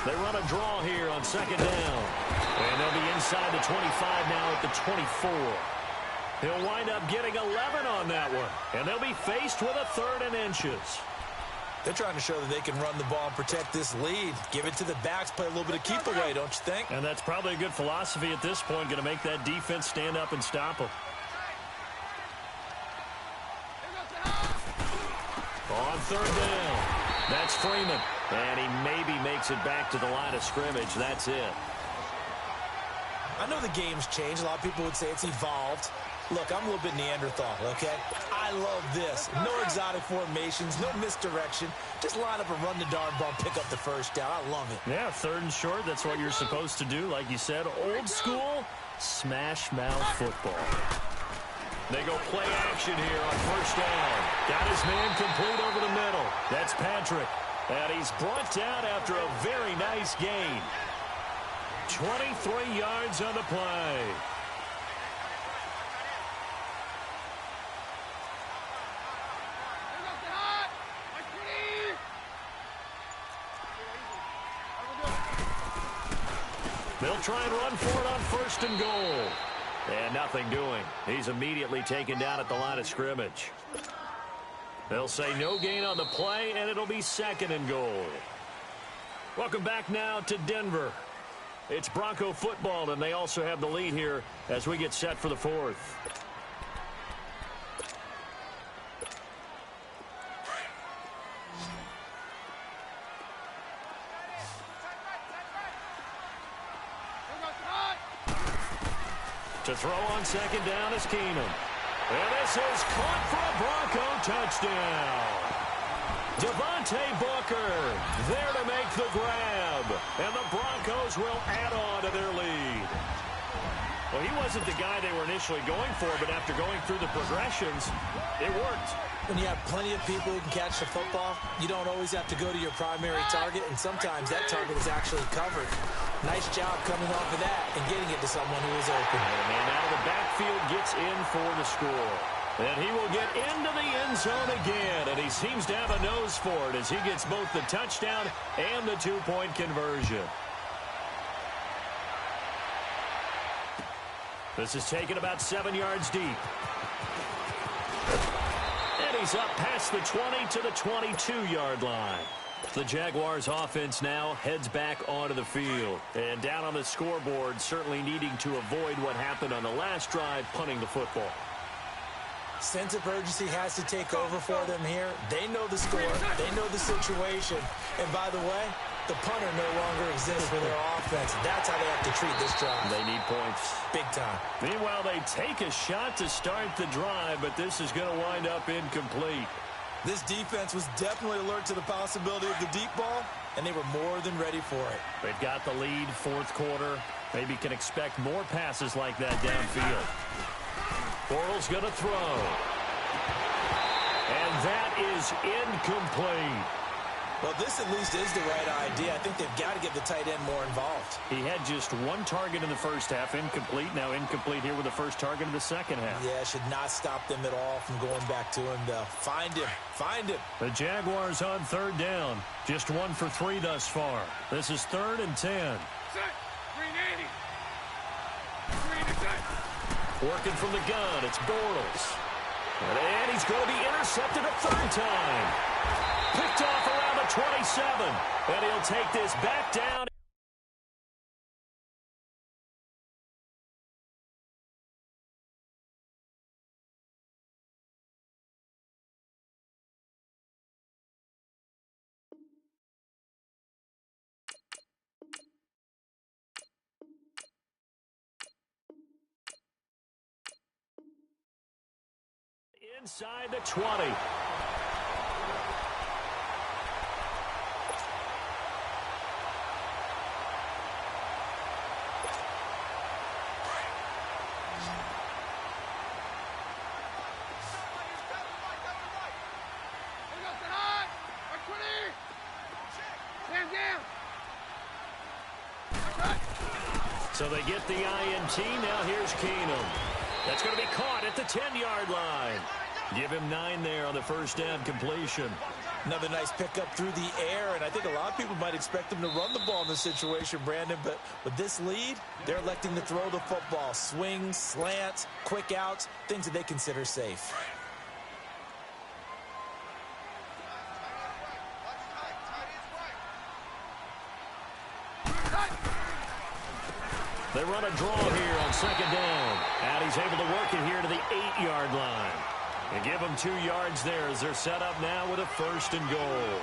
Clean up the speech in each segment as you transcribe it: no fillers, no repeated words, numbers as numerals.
They run a draw here on second down. And they'll be inside the 25 now at the 24. He'll wind up getting 11 on that one. And they'll be faced with a 3rd and inches. They're trying to show that they can run the ball and protect this lead. Give it to the backs, play a little bit of keep away, don't you think? And that's probably a good philosophy at this point, going to make that defense stand up and stop them. On 3rd down, that's Freeman. And he maybe makes it back to the line of scrimmage. That's it. I know the game's changed. A lot of people would say it's evolved. Look, I'm a little bit Neanderthal, okay? I love this. No exotic formations, no misdirection. Just line up and run the darn ball, pick up the first down. I love it. Yeah, 3rd and short, that's what you're supposed to do. Like you said, old school, smash mouth football. They go play action here on 1st down. Got his man complete over the middle. That's Patrick. And he's brought down after a very nice gain. 23 yards on the play. They'll try and run for it on 1st and goal. And nothing doing. He's immediately taken down at the line of scrimmage. They'll say no gain on the play, and it'll be 2nd and goal. Welcome back now to Denver. It's Bronco football, and they also have the lead here as we get set for the 4th. To throw on 2nd down is Keenum. And this is caught for a Bronco touchdown. Devontae Booker there to make the grab. And the Broncos will add on to their lead. Well, he wasn't the guy they were initially going for, but after going through the progressions, it worked. When you have plenty of people who can catch the football, you don't always have to go to your primary target, and sometimes that target is actually covered. Nice job coming off of that and getting it to someone who is open. And man out of the backfield gets in for the score. And he will get into the end zone again, and he seems to have a nose for it as he gets both the touchdown and the 2-point conversion. This is taken about 7 yards deep. And he's up past the 20 to the 22-yard line. The Jaguars offense now heads back onto the field. And down on the scoreboard, certainly needing to avoid what happened on the last drive, punting the football. Sense of urgency has to take over for them here. They know the score. They know the situation. And by the way, the punter no longer exists for their offense. That's how they have to treat this drive. They need points. Big time. Meanwhile, they take a shot to start the drive, but this is going to wind up incomplete. This defense was definitely alert to the possibility of the deep ball, and they were more than ready for it. They've got the lead, 4th quarter. Maybe can expect more passes like that downfield. Bortles going to throw. And that is incomplete. Well, this at least is the right idea. I think they've got to get the tight end more involved. He had just 1 target in the first half, incomplete. Now incomplete here with the first target in the second half. Yeah, should not stop them at all from going back to him, though. Find him. Find him. The Jaguars on 3rd down. Just 1 for 3 thus far. This is 3rd and 10. Set. 380. 380. Working from the gun, it's Bortles. And he's going to be intercepted a 3rd time. Picked off around the 27. And he'll take this back down. Inside the 20. So they get the INT. Now here's Keenum. That's going to be caught at the 10-yard line. Give him 9 there on the first down completion. Another nice pickup through the air, and I think a lot of people might expect them to run the ball in this situation, Brandon, but with this lead, they're electing to throw the football. Swings, slants, quick outs, things that they consider safe. They run a draw here on second down. And he's able to work it here to the 8-yard line. And give them 2 yards there as they're set up now with a 1st and goal.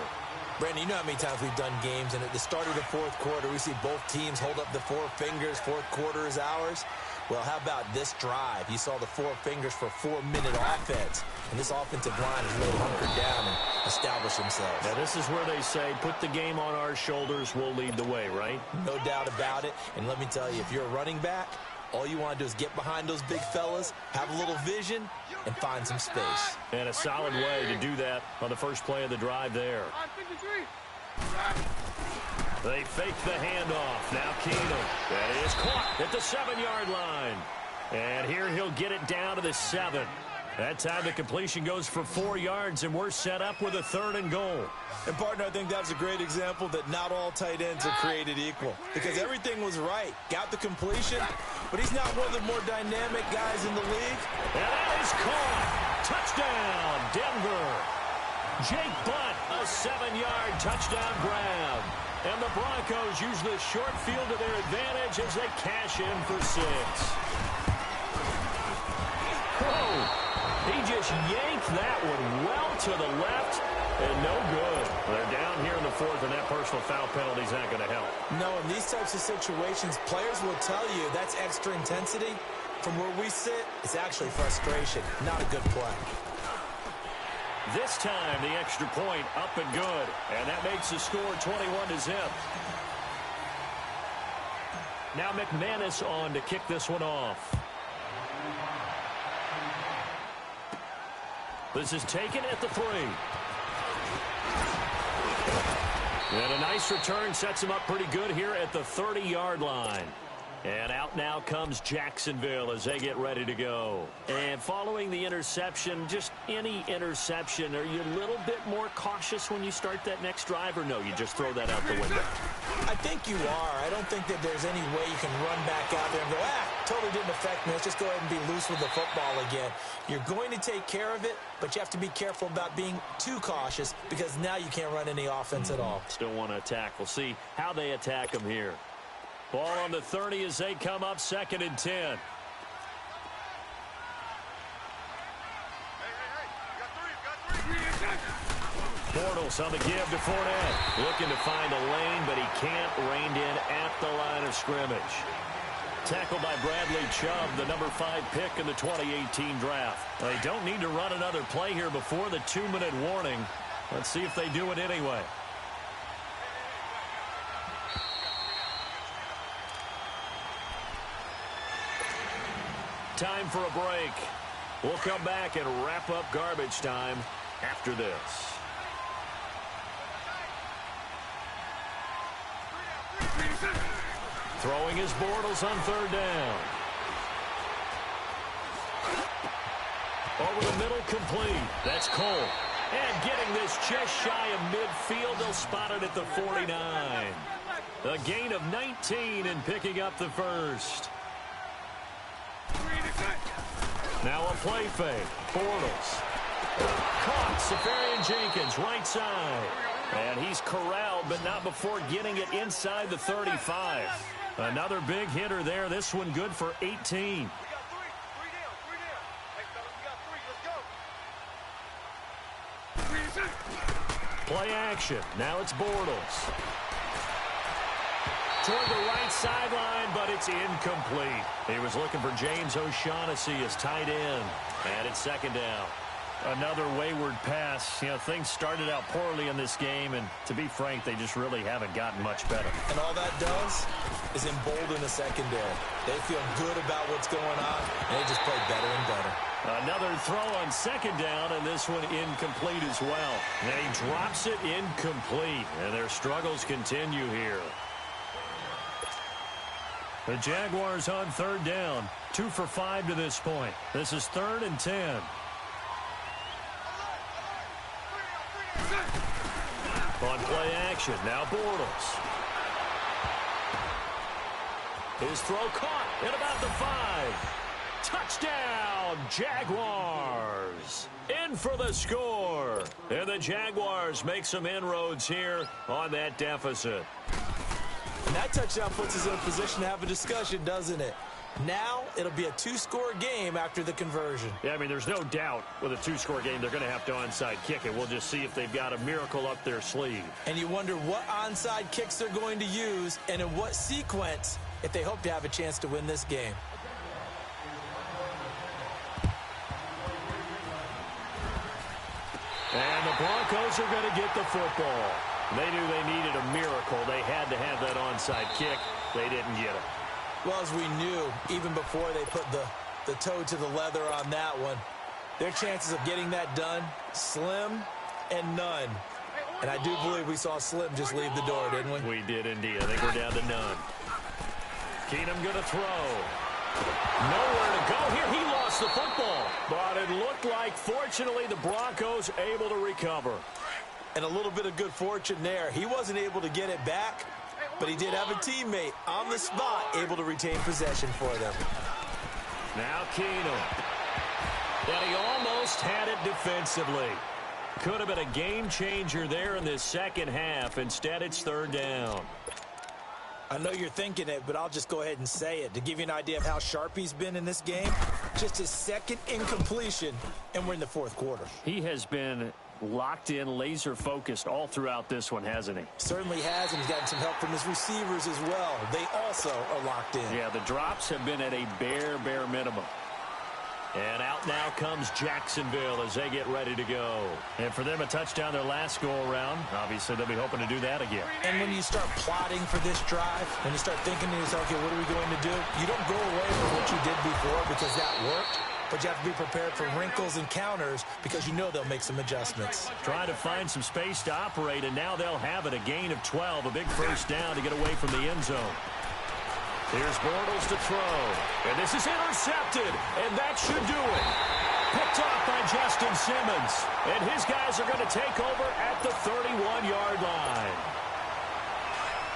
Brandon, you know how many times we've done games, and at the start of the 4th quarter, we see both teams hold up the 4 fingers, 4th quarter is ours. Well, how about this drive? You saw the 4 fingers for 4-minute offense, and this offensive line has really hunkered down and established themselves. Now, this is where they say, put the game on our shoulders, we'll lead the way, right? No doubt about it, and let me tell you, if you're a running back, all you want to do is get behind those big fellas, have a little vision, and find some space. And a solid way to do that on the first play of the drive there. They fake the handoff. Now Keenum. That is caught at the 7-yard line. And here he'll get it down to the 7. That time the completion goes for 4 yards, and we're set up with a 3rd and goal. And, partner, I think that's a great example that not all tight ends are created equal, because everything was right. Got the completion, but he's not one of the more dynamic guys in the league. And that is caught. Touchdown, Denver. Jake Butt, a 7-yard touchdown grab. And the Broncos use the short field to their advantage as they cash in for 6. Whoa. He just yanked that one well to the left, and no good. They're down here in the 4th, and that personal foul penalty is not going to help. No, in these types of situations, players will tell you that's extra intensity. From where we sit, it's actually frustration, not a good play. This time, the extra point up and good, and that makes the score 21-0. Now McManus on to kick this one off. This is taken at the 3. And a nice return sets him up pretty good here at the 30-yard line. And out now comes Jacksonville as they get ready to go. And following the interception, just any interception, are you a little bit more cautious when you start that next drive, or no, you just throw that out the window? I think you are. I don't think that there's any way you can run back out there and go, totally didn't affect me. Let's just go ahead and be loose with the football again. You're going to take care of it, but you have to be careful about being too cautious, because now you can't run any offense at all. Still want to attack. We'll see how they attack them here. Ball on the 30 as they come up 2nd and 10. Bortles on the give to Fournette. Looking to find a lane, but he can't. Reined in at the line of scrimmage. Tackled by Bradley Chubb, the number 5 pick in the 2018 draft. They don't need to run another play here before the 2-minute warning. Let's see if they do it anyway. Time for a break. We'll come back and wrap up garbage time after this. Throwing his Bortles on 3rd down. Over the middle, complete. That's Cole. And getting this just shy of midfield, they'll spot it at the 49. A gain of 19 and picking up the 1st. Now a play fake. Bortles. Caught. Safarian-Jenkins, right side. And he's corralled, but not before getting it inside the 35. Another big hitter there. This one good for 18. Play action. Now it's Bortles. Toward the right sideline, but it's incomplete. He was looking for James O'Shaughnessy as tight end. And it's 2nd down. Another wayward pass. You know, things started out poorly in this game, and to be frank, they just really haven't gotten much better. And all that does is embolden the secondary. They feel good about what's going on, and they just play better and better. Another throw on 2nd down, and this one incomplete as well. And he drops it incomplete, and their struggles continue here. The Jaguars on 3rd down. 2 for 5 to this point. This is 3rd and 10. On play action, now Bortles. His throw caught at about the 5. Touchdown, Jaguars. In for the score. And the Jaguars make some inroads here on that deficit. And that touchdown puts us in a position to have a discussion, doesn't it? Now it'll be a 2-score game after the conversion. Yeah, I mean, there's no doubt with a 2-score game they're going to have to onside kick it. We'll just see if they've got a miracle up their sleeve. And you wonder what onside kicks they're going to use and in what sequence if they hope to have a chance to win this game. And the Broncos are going to get the football. They knew they needed a miracle. They had to have that onside kick. They didn't get it. Well, as we knew, even before they put the toe to the leather on that one, their chances of getting that done, slim and none. And I do believe we saw Slim just leave the door, didn't we? We did indeed. I think we're down to none. Keenum going to throw. Nowhere to go here. He lost the football. But it looked like, fortunately, the Broncos able to recover. And a little bit of good fortune there. He wasn't able to get it back, but he did have a teammate on the spot able to retain possession for them. Now Keenum. And he almost had it defensively. Could have been a game changer there in this second half. Instead, it's third down. I know you're thinking it, but I'll just go ahead and say it. To give you an idea of how sharp he's been in this game, just his second incompletion, and we're in the fourth quarter. He has been locked in, laser-focused all throughout this one, hasn't he? Certainly has, and he's gotten some help from his receivers as well. They also are locked in. Yeah, the drops have been at a bare minimum. And out now comes Jacksonville as they get ready to go. And for them, a touchdown their last go-around. Obviously, they'll be hoping to do that again. And when you start plotting for this drive, when you start thinking to yourself, okay, what are we going to do? You don't go away from what you did before because that worked. But you have to be prepared for wrinkles and counters because you know they'll make some adjustments. Trying to find some space to operate, and now they'll have it. A gain of 12, a big first down to get away from the end zone. Here's Bortles to throw. And this is intercepted, and that should do it. Picked off by Justin Simmons. And his guys are going to take over at the 31-yard line.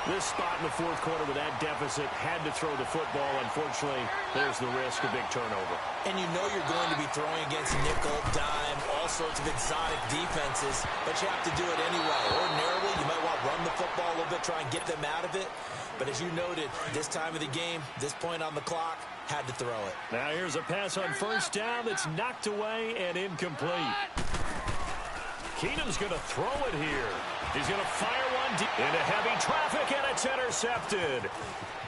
This spot in the fourth quarter with that deficit had to throw the football. Unfortunately, there's the risk of big turnover. And you know you're going to be throwing against nickel, dime, all sorts of exotic defenses, but you have to do it anyway. Ordinarily, you might want to run the football a little bit, try and get them out of it. But as you noted, this time of the game, this point on the clock, had to throw it. Now here's a pass on first down that's knocked away and incomplete. Keenum's going to throw it here. He's going to fire one deep into heavy traffic, and it's intercepted.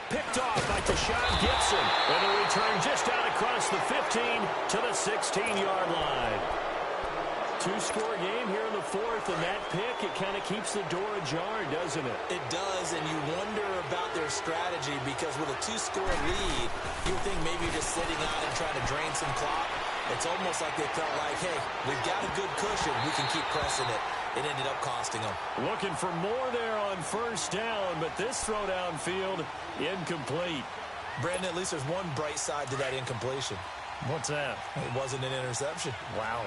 Picked off by Tashawn Gibson. And the return just out across the 15 to the 16-yard line. Two-score game here in the fourth, and that pick, it kind of keeps the door ajar, doesn't it? It does, and you wonder about their strategy because with a two-score lead, you would think maybe you're just sitting on and trying to drain some clock. It's almost like they felt like, hey, we've got a good cushion. We can keep pressing it. It ended up costing them. Looking for more there on first down, but this throw downfield, incomplete. Brandon, at least there's one bright side to that incompletion. What's that? It wasn't an interception. Wow.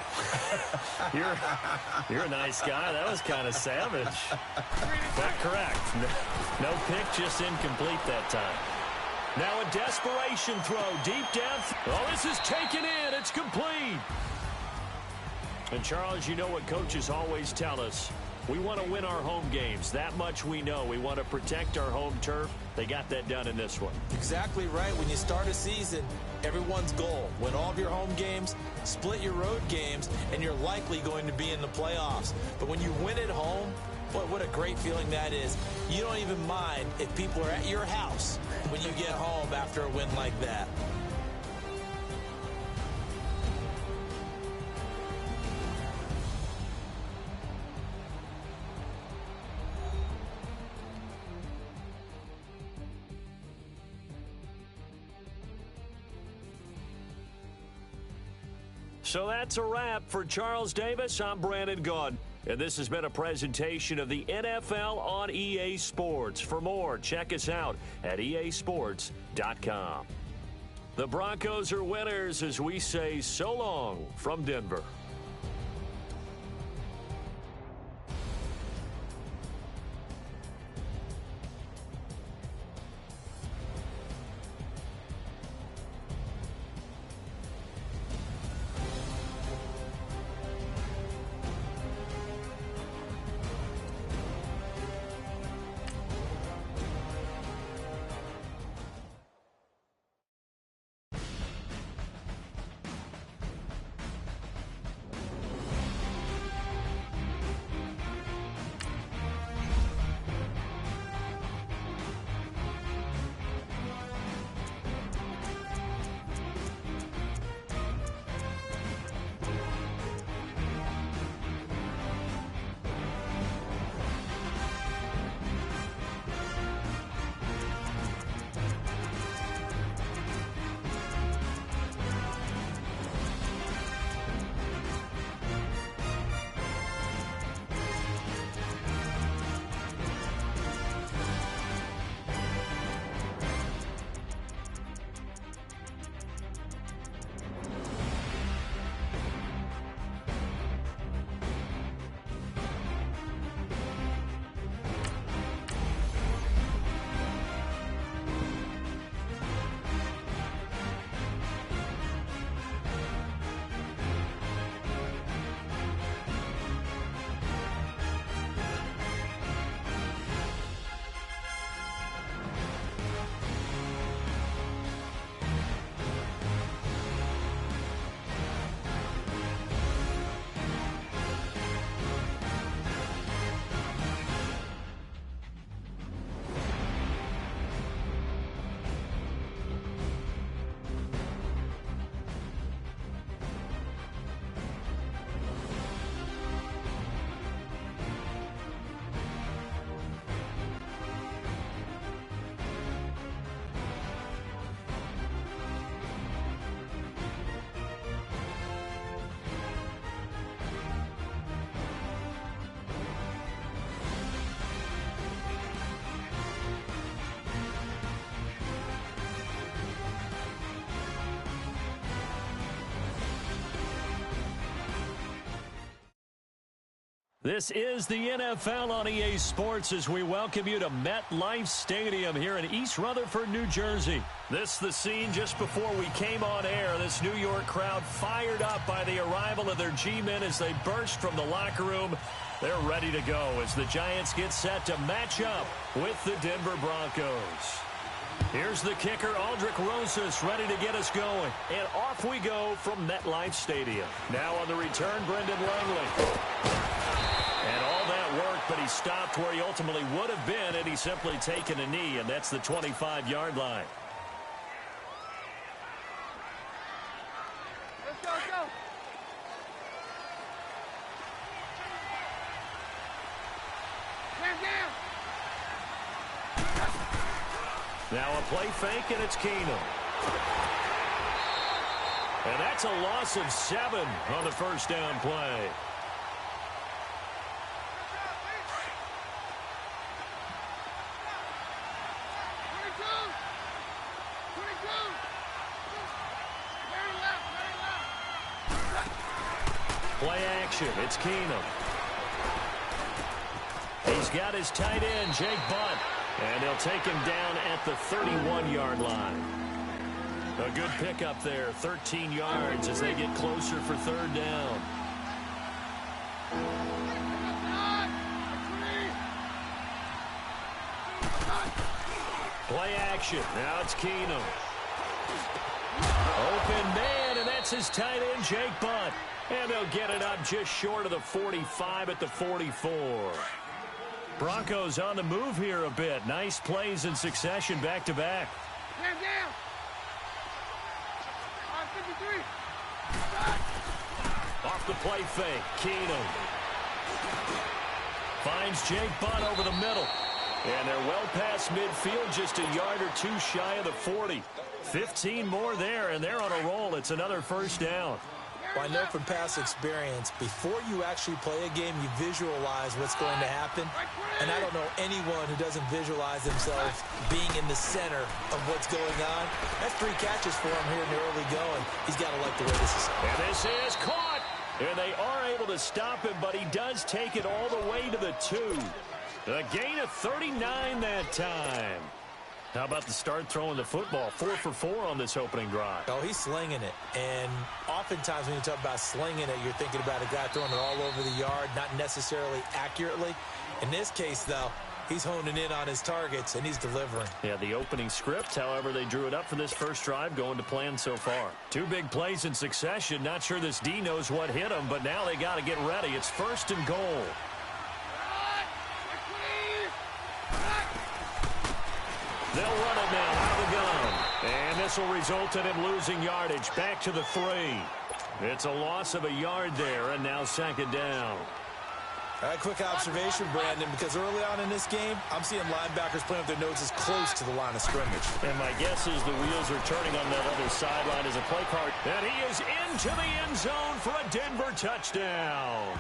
You're a nice guy. That was kind of savage. But correct. No pick, just incomplete that time. Now a desperation throw, deep depth. Oh, this is taken in. It's complete. And, Charles, you know what coaches always tell us. We want to win our home games. That much we know. We want to protect our home turf. They got that done in this one. Exactly right. When you start a season, everyone's goal, win all of your home games, split your road games, and you're likely going to be in the playoffs. But when you win at home, boy, what a great feeling that is. You don't even mind if people are at your house when you get home after a win like that. So that's a wrap for Charles Davis. I'm Brandon Gaudin. And this has been a presentation of the NFL on EA Sports. For more, check us out at easports.com. The Broncos are winners as we say so long from Denver. This is the NFL on EA Sports as we welcome you to MetLife Stadium here in East Rutherford, New Jersey. This is the scene just before we came on air. This New York crowd fired up by the arrival of their G-men as they burst from the locker room. They're ready to go as the Giants get set to match up with the Denver Broncos. Here's the kicker, Aldrich Rosas, ready to get us going. And off we go from MetLife Stadium. Now on the return, Brendan Langley. And all that work, but he stopped where he ultimately would have been had he simply taken a knee, and that's the 25-yard line. Let's go, let's go. Hands down. Now a play fake, and it's Keenum. And that's a loss of 7 on the first down play. Play action. It's Keenum. He's got his tight end, Jake Butt. And they'll take him down at the 31-yard line. A good pickup there, 13 yards as they get closer for third down. Play action. Now it's Keenum. Open man, and that's his tight end, Jake Butt. And they'll get it up just short of the 45 at the 44. Broncos on the move here a bit. Nice plays in succession back-to-back. Hands down. 53. Off the play fake, Keenum. Finds Jake Butt over the middle. And they're well past midfield, just a yard or two shy of the 40. 15 more there, and they're on a roll. It's another first down. Well, I know from past experience, before you actually play a game, you visualize what's going to happen. And I don't know anyone who doesn't visualize themselves being in the center of what's going on. That's 3 catches for him here in the early going. He's got to like the way this is. And this is caught. And they are able to stop him, but he does take it all the way to the 2. A gain of 39 that time. How about the start throwing the football? 4 for 4 on this opening drive. Oh, he's slinging it. And oftentimes when you talk about slinging it, you're thinking about a guy throwing it all over the yard, not necessarily accurately. In this case, though, he's honing in on his targets, and he's delivering. Yeah, the opening script, however, they drew it up for this first drive, going to plan so far. 2 big plays in succession. Not sure this D knows what hit him, but now they got to get ready. It's 1st and goal. They'll run it now out of the gun. And this will result in him losing yardage back to the 3. It's a loss of a yard there, and now 2nd down. All right, quick observation, Brandon, because early on in this game, I'm seeing linebackers playing with their noses close to the line of scrimmage. And my guess is the wheels are turning on that other sideline as a play card. And he is into the end zone for a Denver touchdown.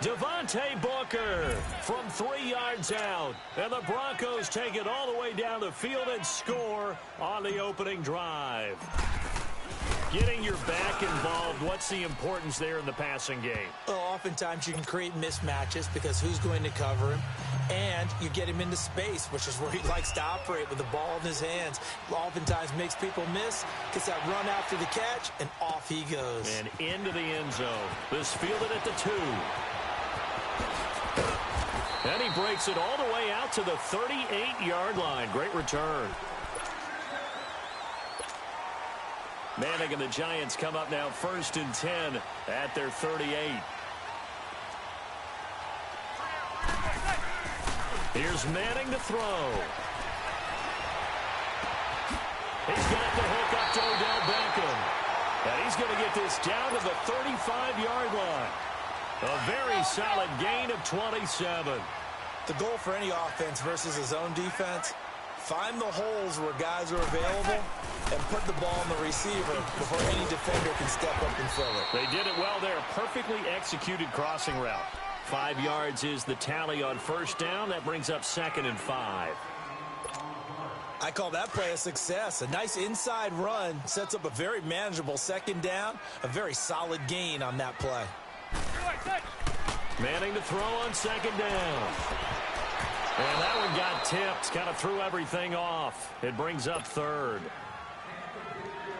Devontae Booker from 3 yards out. And the Broncos take it all the way down the field and score on the opening drive. Getting your back involved, what's the importance there in the passing game? Well, oftentimes you can create mismatches because who's going to cover him? And you get him into space, which is where he likes to operate with the ball in his hands. Oftentimes makes people miss, gets that run after the catch, and off he goes. And into the end zone. This fielded at the 2. And he breaks it all the way out to the 38-yard line. Great return. Manning and the Giants come up now 1st and 10 at their 38. Here's Manning to throw. He's got the hook up to Odell Beckham. And he's going to get this down to the 35-yard line. A very solid gain of 27. The goal for any offense versus his own defense, find the holes where guys are available and put the ball on the receiver before any defender can step up and fill it. They did it well there. Perfectly executed crossing route. 5 yards is the tally on 1st down. That brings up 2nd and 5. I call that play a success. A nice inside run sets up a very manageable 2nd down. A very solid gain on that play. Manning to throw on second down. And that one got tipped. Kind of threw everything off. It brings up third.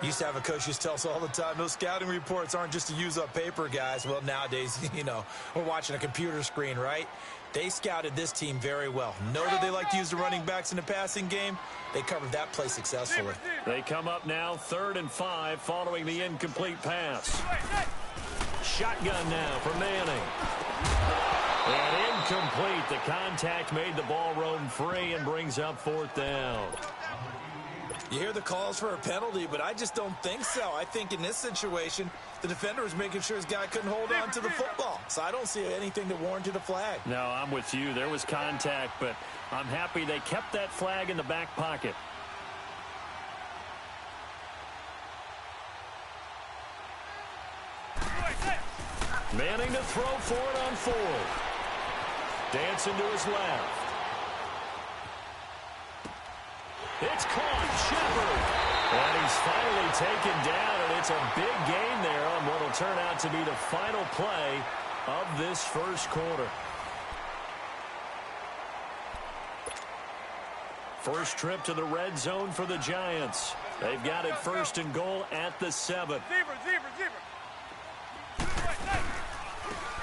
Used to have a coach used to tell us all the time, those scouting reports aren't just to use up paper, guys. Well, nowadays, we're watching a computer screen, right? They scouted this team very well. Know that they like to use the running backs in the passing game. They covered that play successfully. They come up now 3rd and 5 following the incomplete pass. Shotgun now for Manning. And incomplete. The contact made the ball roam free and brings up 4th down. You hear the calls for a penalty, but I just don't think so. I think in this situation, the defender was making sure his guy couldn't hold on to the football. So I don't see anything that warranted a flag. No, I'm with you. There was contact, but I'm happy they kept that flag in the back pocket. Manning to throw for it on 4th. Dancing to his left. It's caught. Shepard. And he's finally taken down, and it's a big gain there on what will turn out to be the final play of this first quarter. First trip to the red zone for the Giants. They've got it 1st and goal at the 7.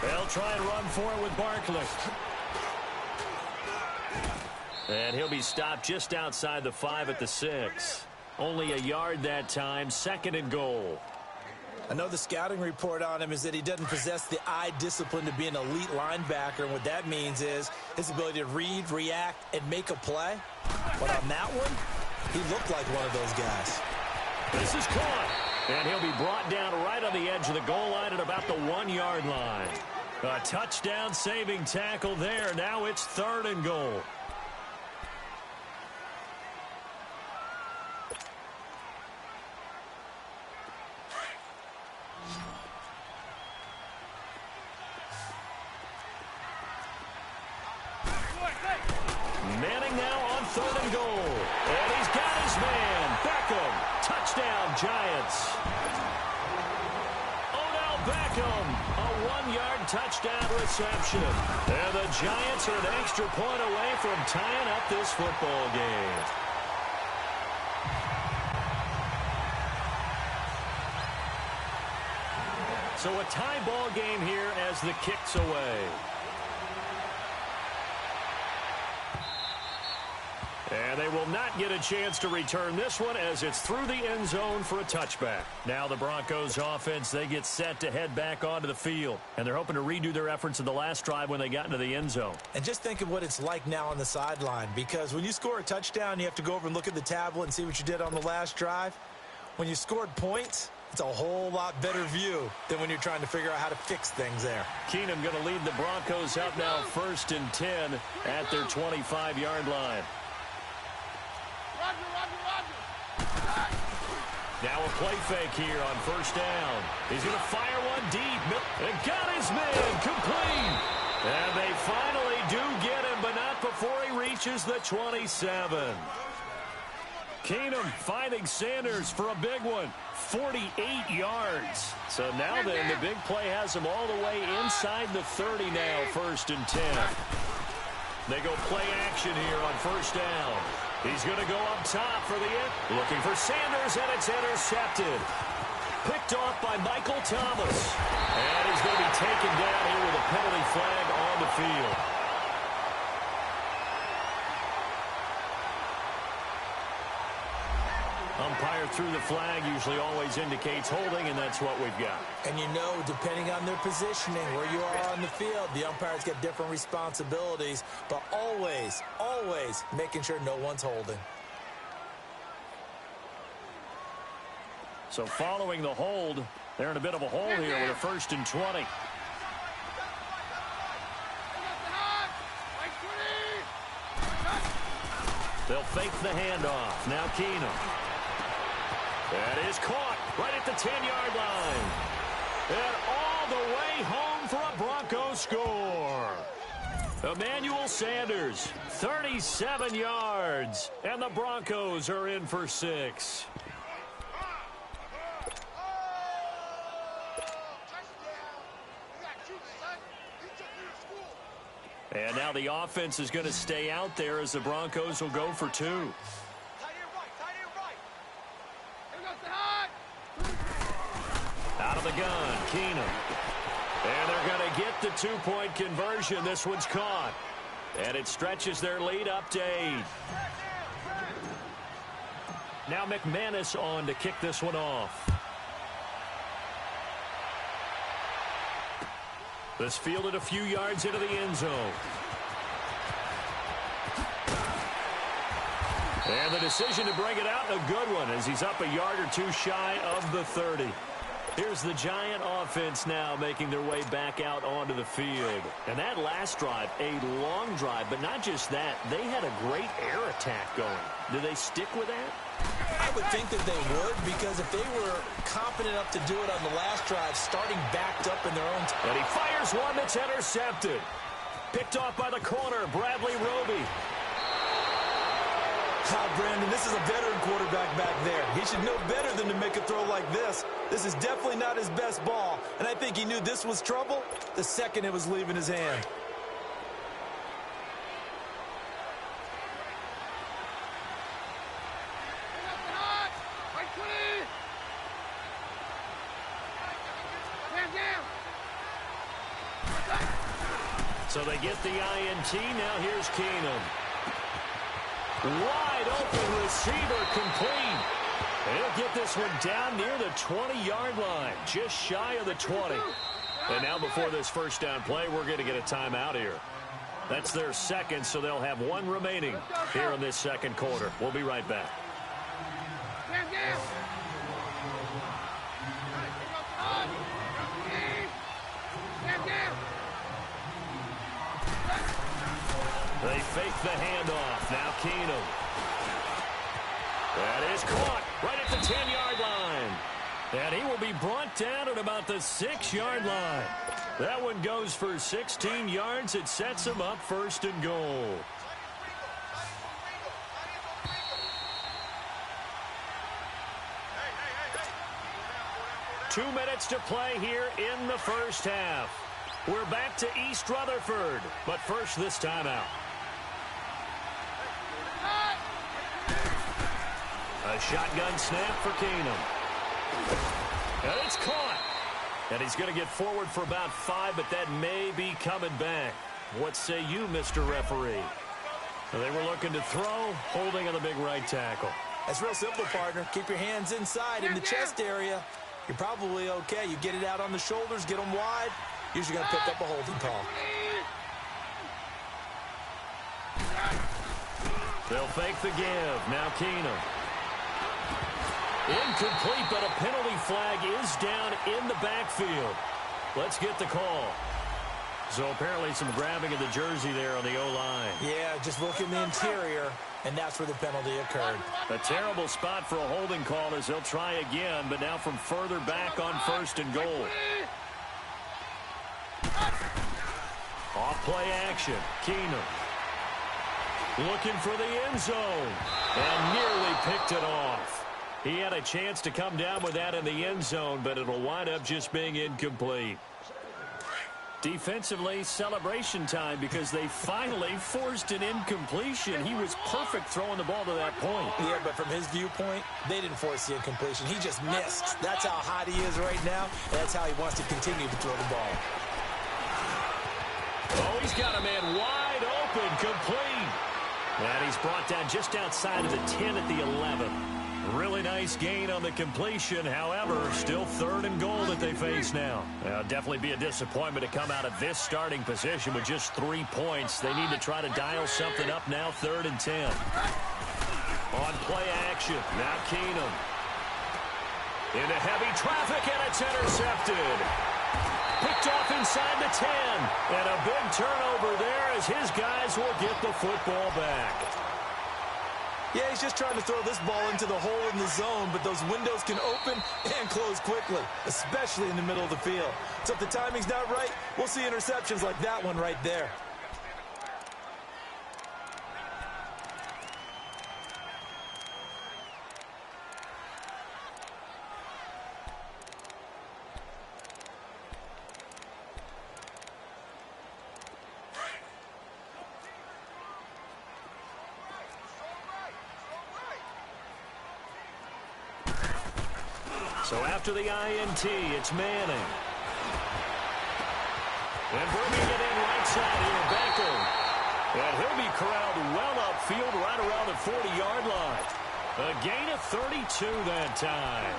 They'll try and run for it with Barkley. And he'll be stopped just outside the 5 at the 6. Only a yard that time, 2nd and goal. I know the scouting report on him is that he doesn't possess the eye discipline to be an elite linebacker. And what that means is his ability to read, react, and make a play. But on that one, he looked like one of those guys. This is caught. And he'll be brought down right on the edge of the goal line at about the 1-yard line. A touchdown saving tackle there. Now it's 3rd and goal. Manning now on 3rd and goal. And he's got his man. Beckham. Touchdown, Giants. Odell Beckham. A 1-yard touchdown reception. And the Giants are an extra point away from tying up this football game. So a tie ball game here as the kick's away. And they will not get a chance to return this one as it's through the end zone for a touchback. Now the Broncos offense, they get set to head back onto the field. And they're hoping to redo their efforts in the last drive when they got into the end zone. And just think of what it's like now on the sideline. Because when you score a touchdown, you have to go over and look at the tablet and see what you did on the last drive. When you scored points, it's a whole lot better view than when you're trying to figure out how to fix things there. Keenum going to lead the Broncos up now 1st and 10 at their 25-yard line. Now a play fake here on 1st down. He's going to fire one deep. And got his man complete. And they finally do get him, but not before he reaches the 27. Keenum finding Sanders for a big one. 48 yards. So now then, the big play has him all the way inside the 30 now, 1st and 10. They go play action here on 1st down. He's going to go up top for the end. Looking for Sanders, and it's intercepted. Picked off by Michael Thomas. And he's going to be taken down here with a penalty flag on the field. Umpire through the flag usually always indicates holding, and that's what we've got. And you know, depending on their positioning, where you are on the field, the umpires get different responsibilities, but always, always making sure no one's holding. So following the hold, they're in a bit of a hole here with a 1st and 20. They'll fake the handoff. Now Keenum. That is caught right at the 10-yard line. And all the way home for a Broncos score. Emmanuel Sanders, 37 yards. And the Broncos are in for 6. And now the offense is going to stay out there as the Broncos will go for two. Out of the gun, Keenum. And they're going to get the two-point conversion. This one's caught. And it stretches their lead up to 8. Now McManus on to kick this one off. This fielded a few yards into the end zone. And the decision to bring it out, a good one, as he's up a yard or two shy of the 30. Here's the Giant offense now making their way back out onto the field. And that last drive, a long drive, but not just that. They had a great air attack going. Do they stick with that? I would think that they would, because if they were confident enough to do it on the last drive, starting backed up in their own... And he fires one that's intercepted. Picked off by the corner, Bradley Roby. Brandon, this is a veteran quarterback back there. He should know better than to make a throw like this. This is definitely not his best ball, and I think he knew this was trouble the second it was leaving his hand. So they get the INT. Now here's Keenum. Wide open receiver, complete. He'll get this one down near the 20-yard line, just shy of the 20. And now before this first down play, we're going to get a timeout here. That's their second, so they'll have one remaining here in this second quarter. We'll be right back. They fake the handoff. Now Keenum. That is caught right at the 10-yard line. And he will be brought down at about the 6-yard line. That one goes for 16 yards. It sets him up first and goal. Two minutes to play here in the first half. We're back to East Rutherford, but first this timeout. A shotgun snap for Keenum. And it's caught. And he's going to get forward for about 5, but that may be coming back. What say you, Mr. Referee? They were looking to throw, holding on the big right tackle. That's real simple, partner. Keep your hands inside in the chest area. You're probably okay. You get it out on the shoulders, get them wide. Usually going to pick up a holding call. They'll fake the give. Now Keenum. Incomplete, but a penalty flag is down in the backfield. Let's get the call. So apparently some grabbing of the jersey there on the O-line. Yeah, just look in the interior, and that's where the penalty occurred. A terrible spot for a holding call as they'll try again, but now from further back on first and goal. Off play action. Keenum. Looking for the end zone. And nearly picked it off. He had a chance to come down with that in the end zone, but it'll wind up just being incomplete. Defensively, celebration time because they finally forced an incompletion. He was perfect throwing the ball to that point. Yeah, but from his viewpoint, they didn't force the incompletion. He just missed. That's how hot he is right now. That's how he wants to continue to throw the ball. Oh, he's got a man wide open, complete. And he's brought down just outside of the 10 at the 11. Really nice gain on the completion. However, still third and goal that they face now. It'll definitely be a disappointment to come out of this starting position with just 3 points. They need to try to dial something up now, 3rd and 10. On play action, now Keenum. Into heavy traffic, and it's intercepted. Picked off inside the 10. And a big turnover there as his guys will get the football back. Yeah, he's just trying to throw this ball into the hole in the zone, but those windows can open and close quickly, especially in the middle of the field. So if the timing's not right, we'll see interceptions like that one right there. So after the INT, it's Manning. And bringing it in right side here, Beckham. And he'll be corralled well upfield right around the 40-yard line. A gain of 32 that time.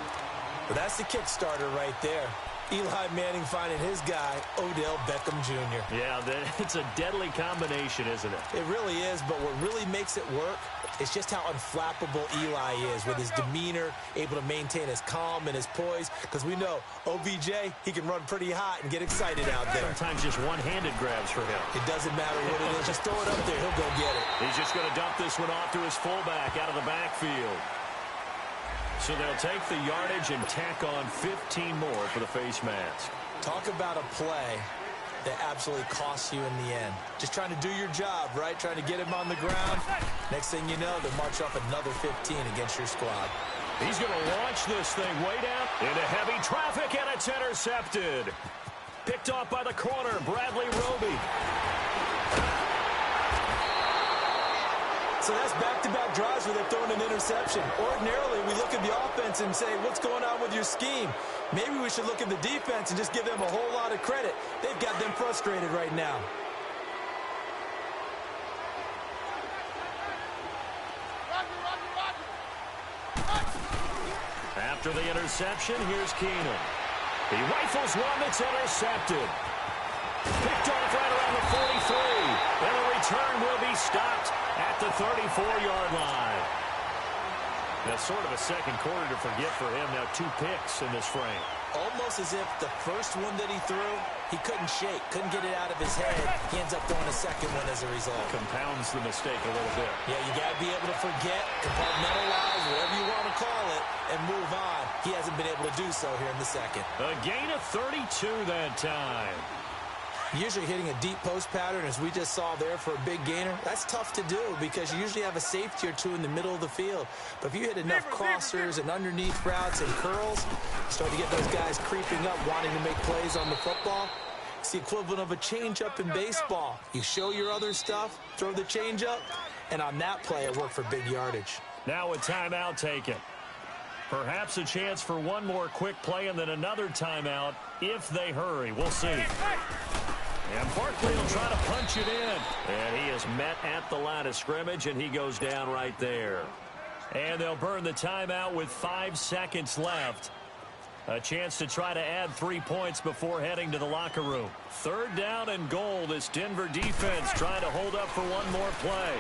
Well, that's the kick starter right there. Eli Manning finding his guy, Odell Beckham Jr. Yeah, it's a deadly combination, isn't it? It really is, but what really makes it work is just how unflappable Eli is with his demeanor, able to maintain his calm and his poise, because we know OBJ, he can run pretty hot and get excited out there. Sometimes just one-handed grabs for him. It doesn't matter what it is. Just throw it up there. He'll go get it. He's just going to dump this one off to his fullback out of the backfield. So they'll take the yardage and tack on 15 more for the face mask. Talk about a play that absolutely costs you in the end. Just trying to do your job, right? Trying to get him on the ground. Next thing you know, they'll march off another 15 against your squad. He's going to launch this thing way down into heavy traffic, and it's intercepted. Picked off by the corner, Bradley Roby. So that's back-to-back drives where they're throwing an interception. Ordinarily, we look at the offense and say, what's going on with your scheme? Maybe we should look at the defense and just give them a whole lot of credit. They've got them frustrated right now. After the interception, here's Keenum. He rifles one that's intercepted. Picked off right around the 43. And the return will be stopped at the 34-yard line. That's sort of a second quarter to forget for him. Now 2 picks in this frame. Almost as if the first one that he threw, he couldn't shake, couldn't get it out of his head. He ends up throwing a second one as a result. Compounds the mistake a little bit. Yeah, you got to be able to forget, compartmentalize, whatever you want to call it, and move on. He hasn't been able to do so here in the second. A gain of 32 that time. Usually hitting a deep post pattern, as we just saw there for a big gainer, that's tough to do because you usually have a safety or two in the middle of the field. But if you hit enough crossers and underneath routes and curls, you start to get those guys creeping up, wanting to make plays on the football. It's the equivalent of a changeup in baseball. You show your other stuff, throw the changeup, and on that play, it worked for big yardage. Now a timeout taken. Perhaps a chance for one more quick play and then another timeout if they hurry. We'll see. And Barkley will try to punch it in. And he is met at the line of scrimmage, and he goes down right there. And they'll burn the timeout with 5 seconds left. A chance to try to add 3 points before heading to the locker room. 3rd down and goal. This Denver defense trying to hold up for one more play.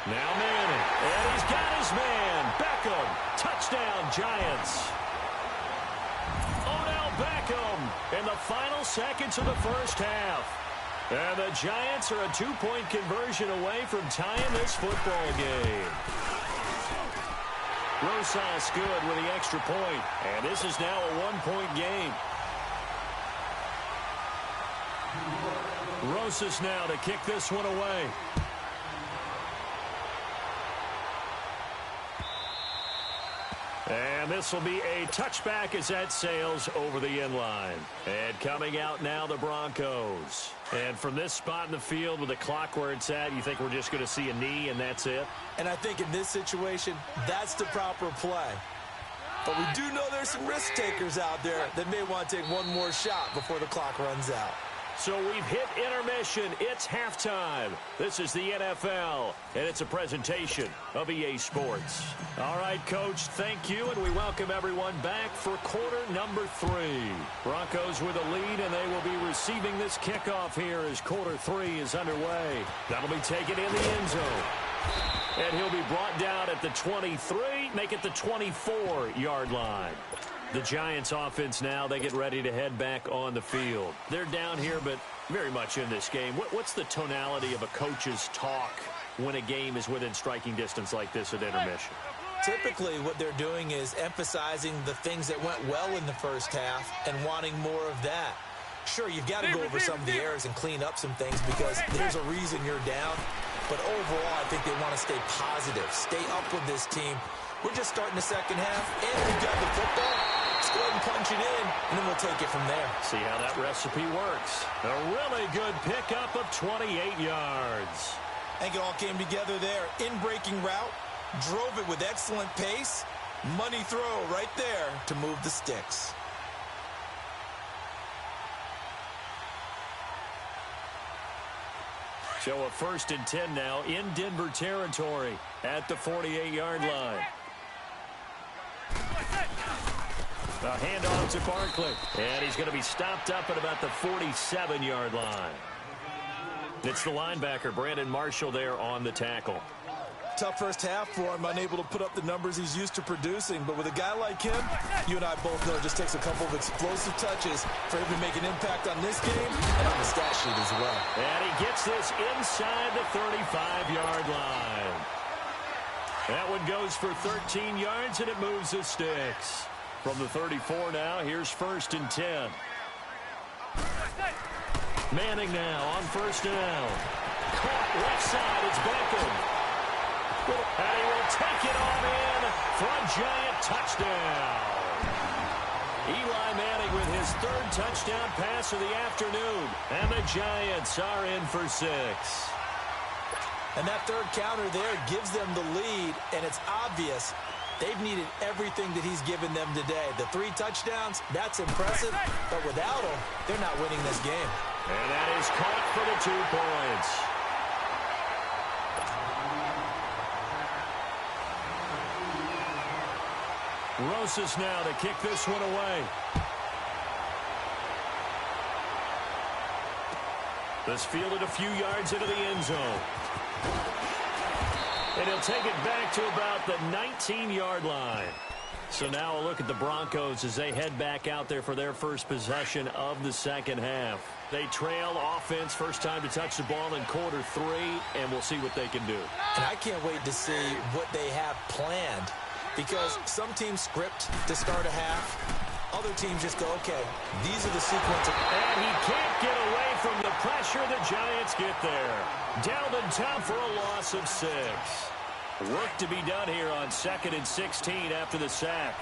Now Manning. And he's got his man. Beckham. Touchdown, Giants. Beckham in the final seconds of the first half. And the Giants are a 2-point conversion away from tying this football game. Rosas good with the extra point. And this is now a 1-point game. Rosas now to kick this one away. And this will be a touchback as that sails over the end line. And coming out now, the Broncos. And from this spot in the field with the clock where it's at, you think we're just going to see a knee and that's it? And I think in this situation, that's the proper play. But we do know there's some risk takers out there that may want to take one more shot before the clock runs out. So we've hit intermission. It's halftime. This is the NFL, and it's a presentation of EA Sports. All right, Coach, thank you, and we welcome everyone back for quarter number 3. Broncos with a lead, and they will be receiving this kickoff here as quarter 3 is underway. That'll be taken in the end zone. And he'll be brought down at the 23, make it the 24-yard line. The Giants offense now, they get ready to head back on the field. They're down here, but very much in this game. What's the tonality of a coach's talk when a game is within striking distance like this at intermission? Typically, what they're doing is emphasizing the things that went well in the first half and wanting more of that. Sure, you've got to go over some of the errors and clean up some things because there's a reason you're down. But overall, I think they want to stay positive, stay up with this team. We're just starting the second half, and we've got the football. Let's go ahead and punch it in, and then we'll take it from there. See how that recipe works. A really good pickup of 28 yards. I think it all came together there. In-breaking route, drove it with excellent pace, Money throw right there to move the sticks. So a 1st and 10 now in Denver territory at the 48-yard line. A handoff to Barkley. And he's going to be stopped up at about the 47-yard line. It's the linebacker, Brandon Marshall, there on the tackle. Tough first half for him, unable to put up the numbers he's used to producing. But with a guy like him, you and I both know it just takes a couple of explosive touches for him to make an impact on this game and on the stat sheet as well. And he gets this inside the 35-yard line. That one goes for 13 yards, and it moves the sticks. From the 34 now, here's 1st and 10. Manning now on 1st down. Caught left side, it's Beckham. And he will take it on in for a giant touchdown. Eli Manning with his 3rd touchdown pass of the afternoon. And the Giants are in for 6. And that 3rd counter there gives them the lead, and it's obvious they've needed everything that he's given them today. The 3 touchdowns, that's impressive, but without him, they're not winning this game. And that is caught for the 2 points. Rosas now to kick this one away. This fielded a few yards into the end zone. And he'll take it back to about the 19-yard line. So now a look at the Broncos as they head back out there for their first possession of the second half. They trail offense, first time to touch the ball in quarter 3, and we'll see what they can do. And I can't wait to see what they have planned, because some teams script to start a half. Other teams just go, okay, these are the sequences. And he can't get away from the pressure. The Giants get there. Dalvin Top for a loss of 6. Work to be done here on 2nd and 16 after the sack.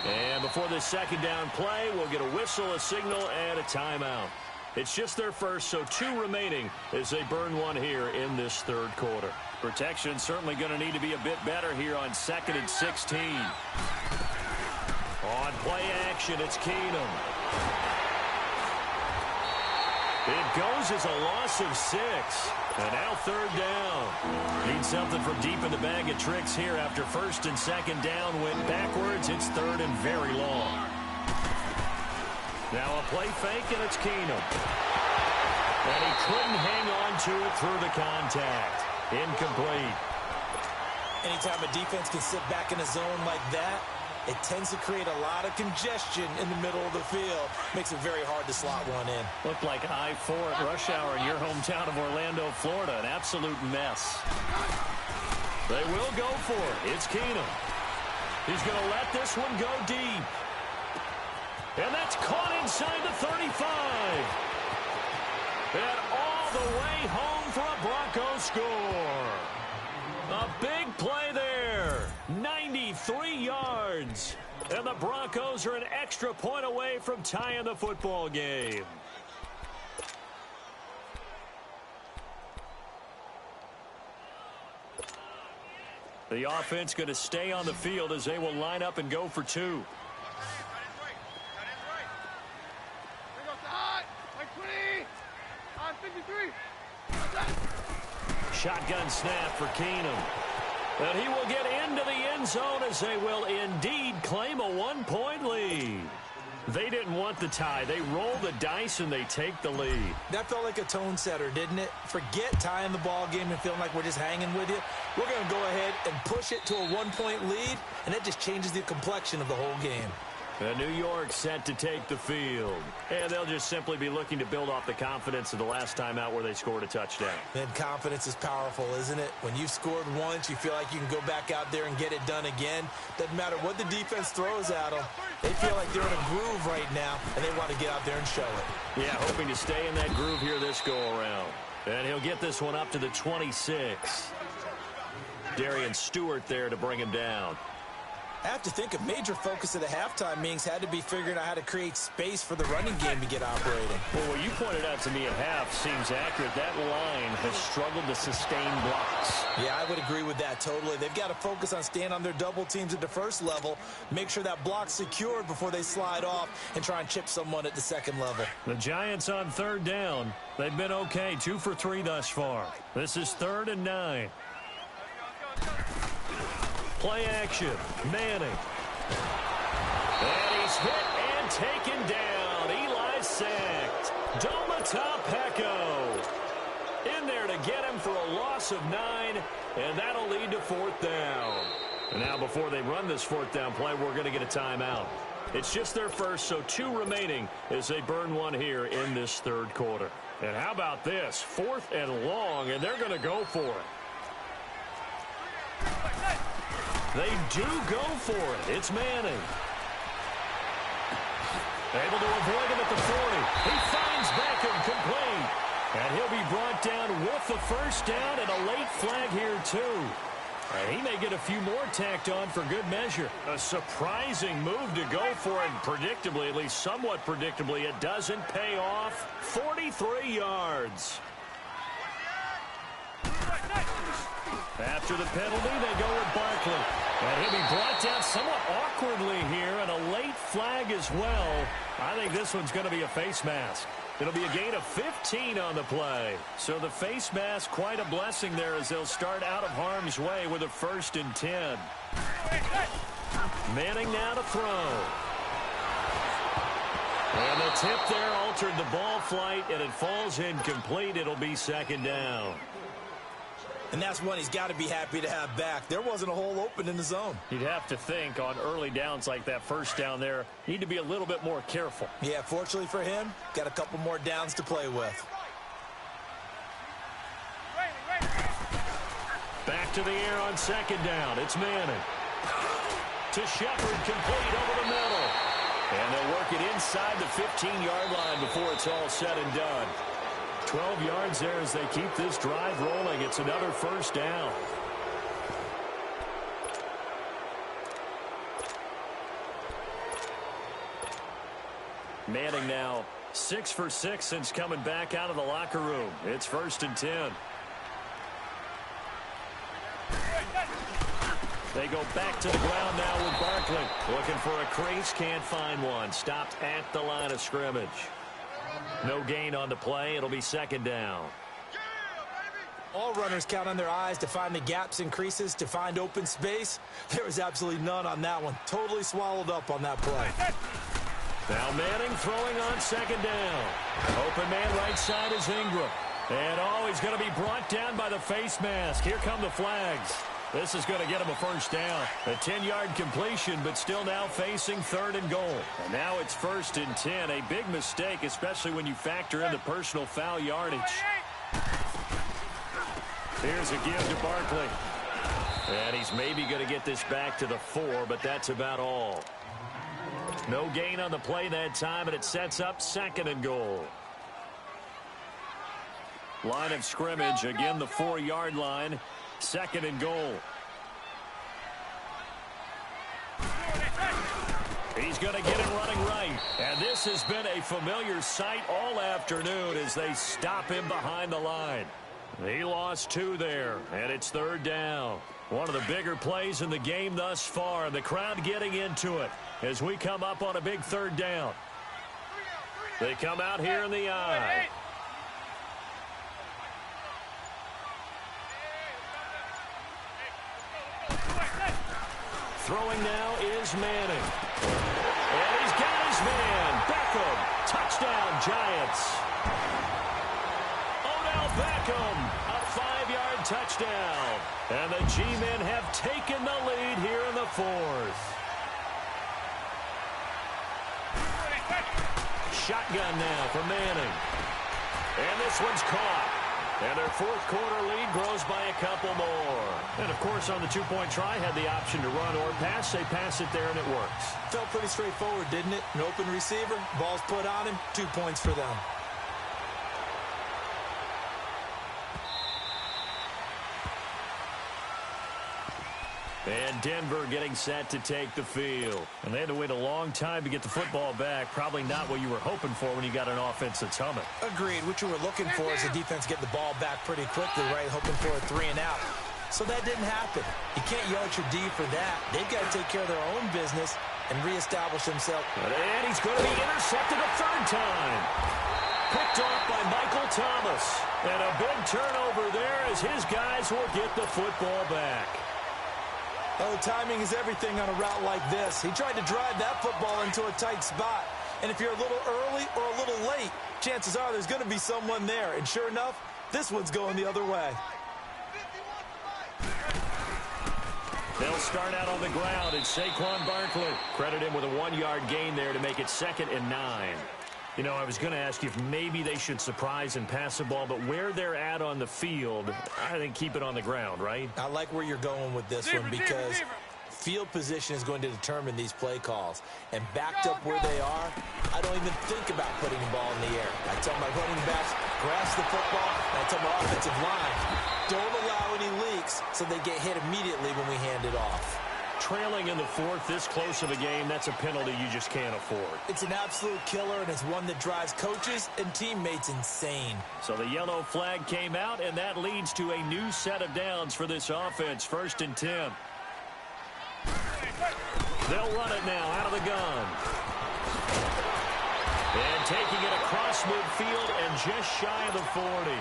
And before this 2nd down play, we'll get a whistle, a signal, and a timeout. It's just their first, so 2 remaining as they burn one here in this 3rd quarter. Protection certainly going to need to be a bit better here on 2nd and 16. On play action, it's Keenum. It goes as a loss of 6. And now 3rd down. Need something from deep in the bag of tricks here after 1st and 2nd down went backwards. It's 3rd and very long. Now a play fake, and it's Keenum. And he couldn't hang on to it through the contact. Incomplete. Anytime a defense can sit back in a zone like that, it tends to create a lot of congestion in the middle of the field. Makes it very hard to slot one in. Looked like I-4 at rush hour in your hometown of Orlando, Florida. An absolute mess. They will go for it. It's Keenum. He's going to let this one go deep. And that's caught inside the 35. And all the way home for a Broncos score. A big play there. 93 yards. And the Broncos are an extra point away from tying the football game. The offense going to stay on the field as they will line up and go for 2. Shotgun snap for Keenum. And he will get into the end zone as they will indeed claim a 1-point lead. They didn't want the tie. They roll the dice and they take the lead. That felt like a tone setter, didn't it? Forget tying the ball game and feeling like we're just hanging with you. We're going to go ahead and push it to a 1-point lead, and that just changes the complexion of the whole game. And New York set to take the field. And they'll just simply be looking to build off the confidence of the last time out where they scored a touchdown. And confidence is powerful, isn't it? When you've scored once, you feel like you can go back out there and get it done again. Doesn't matter what the defense throws at them. They feel like they're in a groove right now, and they want to get out there and show it. Yeah, hoping to stay in that groove here this go-around. And he'll get this one up to the 26. Darian Stewart there to bring him down. I have to think a major focus of the halftime meetings had to be figuring out how to create space for the running game to get operating. Well, what you pointed out to me at half seems accurate. That line has struggled to sustain blocks. Yeah, I would agree with that totally. They've got to focus on staying on their double teams at the first level, make sure that block's secured before they slide off and try and chip someone at the second level. The Giants on third down. They've been okay, 2 for 3 thus far. This is 3rd and 9. Play action. Manning. And he's hit and taken down. Eli sacked. Domata in there to get him for a loss of 9, and that'll lead to 4th down. And now before they run this 4th down play, we're going to get a timeout. It's just their first, so 2 remaining as they burn 1 here in this 3rd quarter. And how about this? 4th and long, and they're going to go for it. They do go for it. It's Manning. Able to avoid him at the 40. He finds Beckham complete. And he'll be brought down with the first down and a late flag here, too. And he may get a few more tacked on for good measure. A surprising move to go for it. Predictably, at least somewhat predictably, it doesn't pay off. 43 yards. After the penalty, they go with Barkley. And he'll be brought down somewhat awkwardly here, and a late flag as well. I think this one's going to be a face mask. It'll be a gain of 15 on the play. So the face mask, quite a blessing there as they'll start out of harm's way with a 1st and 10. Manning now to throw. And the tip there altered the ball flight, and it falls incomplete. It'll be 2nd down. And that's one he's got to be happy to have back. There wasn't a hole open in the zone. You'd have to think on early downs like that first down there, need to be a little bit more careful. Yeah, fortunately for him, got a couple more downs to play with. Back to the air on 2nd down. It's Manning. To Shepard, complete over the middle. And they'll work it inside the 15-yard line before it's all said and done. 12 yards there as they keep this drive rolling. It's another 1st down. Manning now 6 for 6 since coming back out of the locker room. It's 1st and 10. They go back to the ground now with Barkley. Looking for a crease, can't find one. Stopped at the line of scrimmage. No gain on the play. It'll be 2nd down. All runners count on their eyes to find the gaps and creases, to find open space. There was absolutely none on that one. Totally swallowed up on that play. Now Manning throwing on 2nd down. Open man right side is Ingram. And he's going to be brought down by the face mask. Here come the flags. This is going to get him a 1st down. A 10-yard completion, but still now facing 3rd and goal. And now it's 1st and 10. A big mistake, especially when you factor in the personal foul yardage. Here's a give to Barkley. And he's maybe going to get this back to the 4, but that's about all. No gain on the play that time, and it sets up 2nd and goal. Line of scrimmage, again the 4-yard line. 2nd and goal. He's going to get it running right. And this has been a familiar sight all afternoon as they stop him behind the line. He lost 2 there, and it's 3rd down. One of the bigger plays in the game thus far, and the crowd getting into it as we come up on a big 3rd down. They come out here in the I. Throwing now is Manning. And he's got his man. Beckham. Touchdown, Giants. Odell Beckham. A 5-yard touchdown. And the G-men have taken the lead here in the 4th. Shotgun now for Manning. And this one's caught. And their 4th quarter lead grows by a couple more. And, of course, on the 2-point try, had the option to run or pass. They pass it there, and it works. Felt pretty straightforward, didn't it? An open receiver, ball's put on him, 2 points for them. And Denver getting set to take the field. And they had to wait a long time to get the football back. Probably not what you were hoping for when you got an offense that's humming. Agreed. What you were looking for is the defense get the ball back pretty quickly, right? Hoping for a 3 and out. So that didn't happen. You can't yell at your D for that. They've got to take care of their own business and reestablish themselves. And he's going to be intercepted a third time. Picked off by Michael Thomas. And a big turnover there as his guys will get the football back. Oh, timing is everything on a route like this. He tried to drive that football into a tight spot. And if you're a little early or a little late, chances are there's going to be someone there. And sure enough, this one's going the other way. They'll start out on the ground. It's Saquon Barkley. Credit him with a 1-yard gain there to make it 2nd and 9. You know, I was going to ask you if maybe they should surprise and pass the ball, but where they're at on the field, I think keep it on the ground, right? I like where you're going with this one because field position is going to determine these play calls. And backed up where they are, I don't even think about putting the ball in the air. I tell my running backs, grasp the football, and I tell my offensive line, don't allow any leaks so they get hit immediately when we hand it off. Trailing in the 4th, this close of a game, that's a penalty you just can't afford. It's an absolute killer, and it's one that drives coaches and teammates insane. So the yellow flag came out, and that leads to a new set of downs for this offense. 1st and 10. They'll run it now out of the gun. And taking it across midfield and just shy of the 40.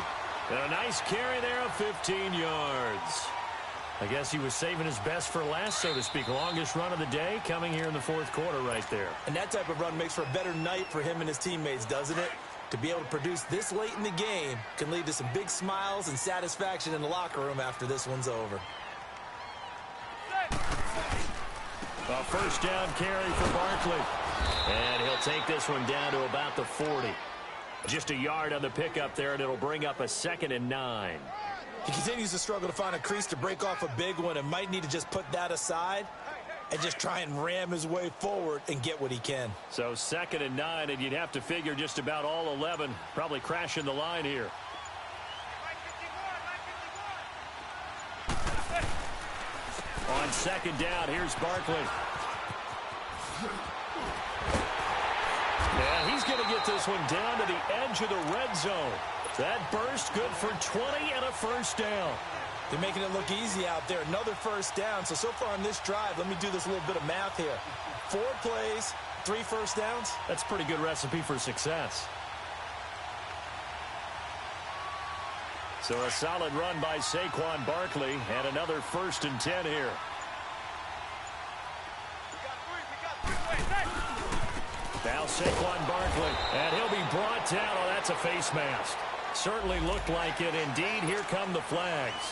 And a nice carry there of 15 yards. I guess he was saving his best for last, so to speak. Longest run of the day coming here in the 4th quarter right there. And that type of run makes for a better night for him and his teammates, doesn't it? To be able to produce this late in the game can lead to some big smiles and satisfaction in the locker room after this one's over. A 1st down carry for Barkley. And he'll take this one down to about the 40. Just a yard on the pickup there, and it'll bring up a 2nd and 9. He continues to struggle to find a crease to break off a big one and might need to just put that aside and just try and ram his way forward and get what he can. So 2nd and 9, and you'd have to figure just about all 11 probably crashing the line here. On 2nd down, here's Barkley. Yeah, he's going to get this one down to the edge of the red zone. That burst good for 20 and a 1st down. They're making it look easy out there. Another 1st down. So far on this drive, let me do this little bit of math here. 4 plays, 3 1st downs. That's a pretty good recipe for success. So a solid run by Saquon Barkley and another 1st and 10 here. Now Saquon Barkley, and he'll be brought down. Oh, that's a face mask. Certainly looked like it. Indeed, here come the flags.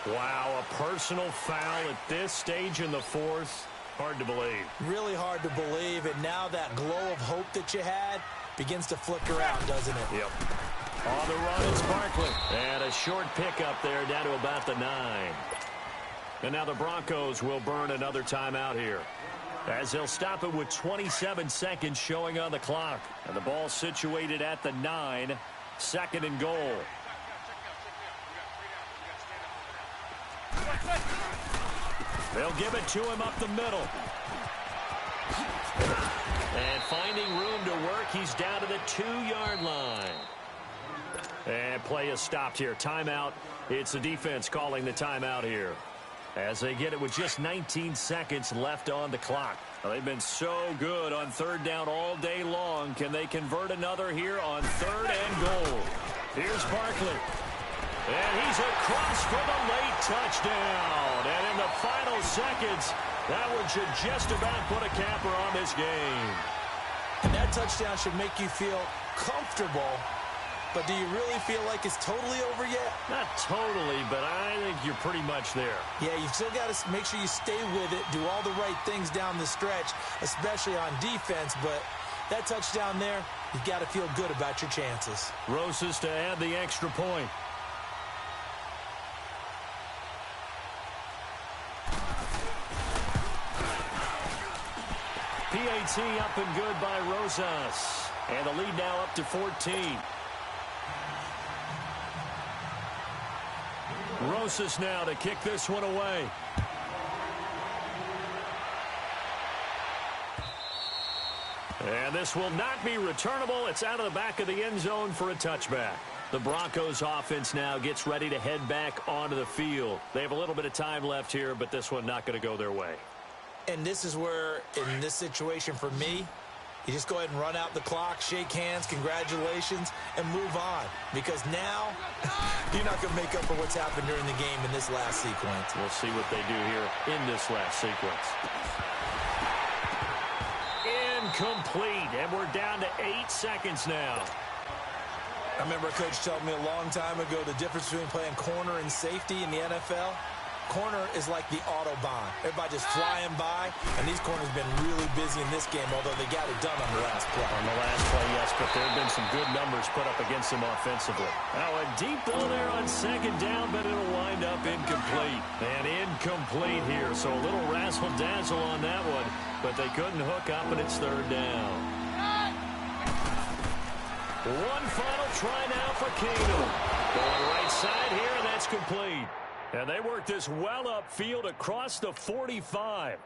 Wow, a personal foul at this stage in the 4th. Hard to believe. Really hard to believe, and now that glow of hope that you had begins to flicker out, doesn't it? Yep. On the run, it's Barkley. And a short pickup there down to about the 9. And now the Broncos will burn another timeout here, as they'll stop it with 27 seconds showing on the clock. And the ball situated at the 9, 2nd and goal. They'll give it to him up the middle. And finding room to work, he's down to the 2-yard line. And play is stopped here. Timeout. It's the defense calling the timeout here, as they get it with just 19 seconds left on the clock. Well, they've been so good on 3rd down all day long. Can they convert another here on 3rd and goal? Here's Barkley. And he's across for the late touchdown. And in the final seconds, that one should just about put a capper on this game. And that touchdown should make you feel comfortable. But do you really feel like it's totally over yet? Not totally, but I think you're pretty much there. Yeah, you've still got to make sure you stay with it, do all the right things down the stretch, especially on defense. But that touchdown there, you've got to feel good about your chances. Rosas to add the extra point. PAT up and good by Rosas. And the lead now up to 14. Rosas now to kick this one away. And this will not be returnable. It's out of the back of the end zone for a touchback. The Broncos offense now gets ready to head back onto the field. They have a little bit of time left here, but this one not going to go their way. And this is where, in this situation for me, you just go ahead and run out the clock, shake hands, congratulations, and move on. Because now, you're not going to make up for what's happened during the game in this last sequence. We'll see what they do here in this last sequence. Incomplete, and we're down to 8 seconds now. I remember a coach telling me a long time ago the difference between playing corner and safety in the NFL. Corner is like the Autobahn. Everybody just flying by, and these corners have been really busy in this game, although they got it done on the last play. On the last play, yes, but there have been some good numbers put up against them offensively. Now a deep ball there on second down, but it'll wind up incomplete. And incomplete here, so a little razzle-dazzle on that one, but they couldn't hook up, and it's third down. One final try now for Keenum. Going right side here, and that's complete. And they work this well upfield across the 45.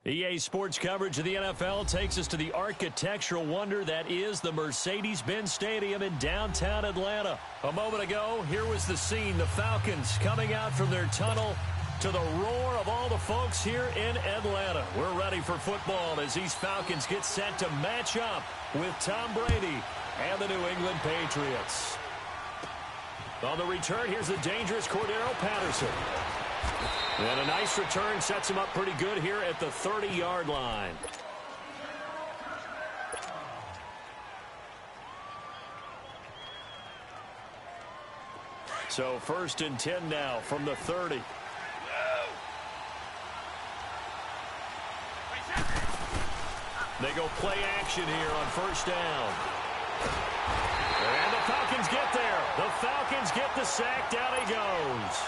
EA Sports coverage of the NFL takes us to the architectural wonder that is the Mercedes-Benz Stadium in downtown Atlanta. A moment ago, here was the scene. The Falcons coming out from their tunnel to the roar of all the folks here in Atlanta. We're ready for football as these Falcons get set to match up with Tom Brady and the New England Patriots. On the return, here's the dangerous Cordero Patterson. And a nice return sets him up pretty good here at the 30-yard line. So 1st and 10 now from the 30. They go play action here on 1st down. And the Falcons get there. The Falcons get the sack. Down he goes.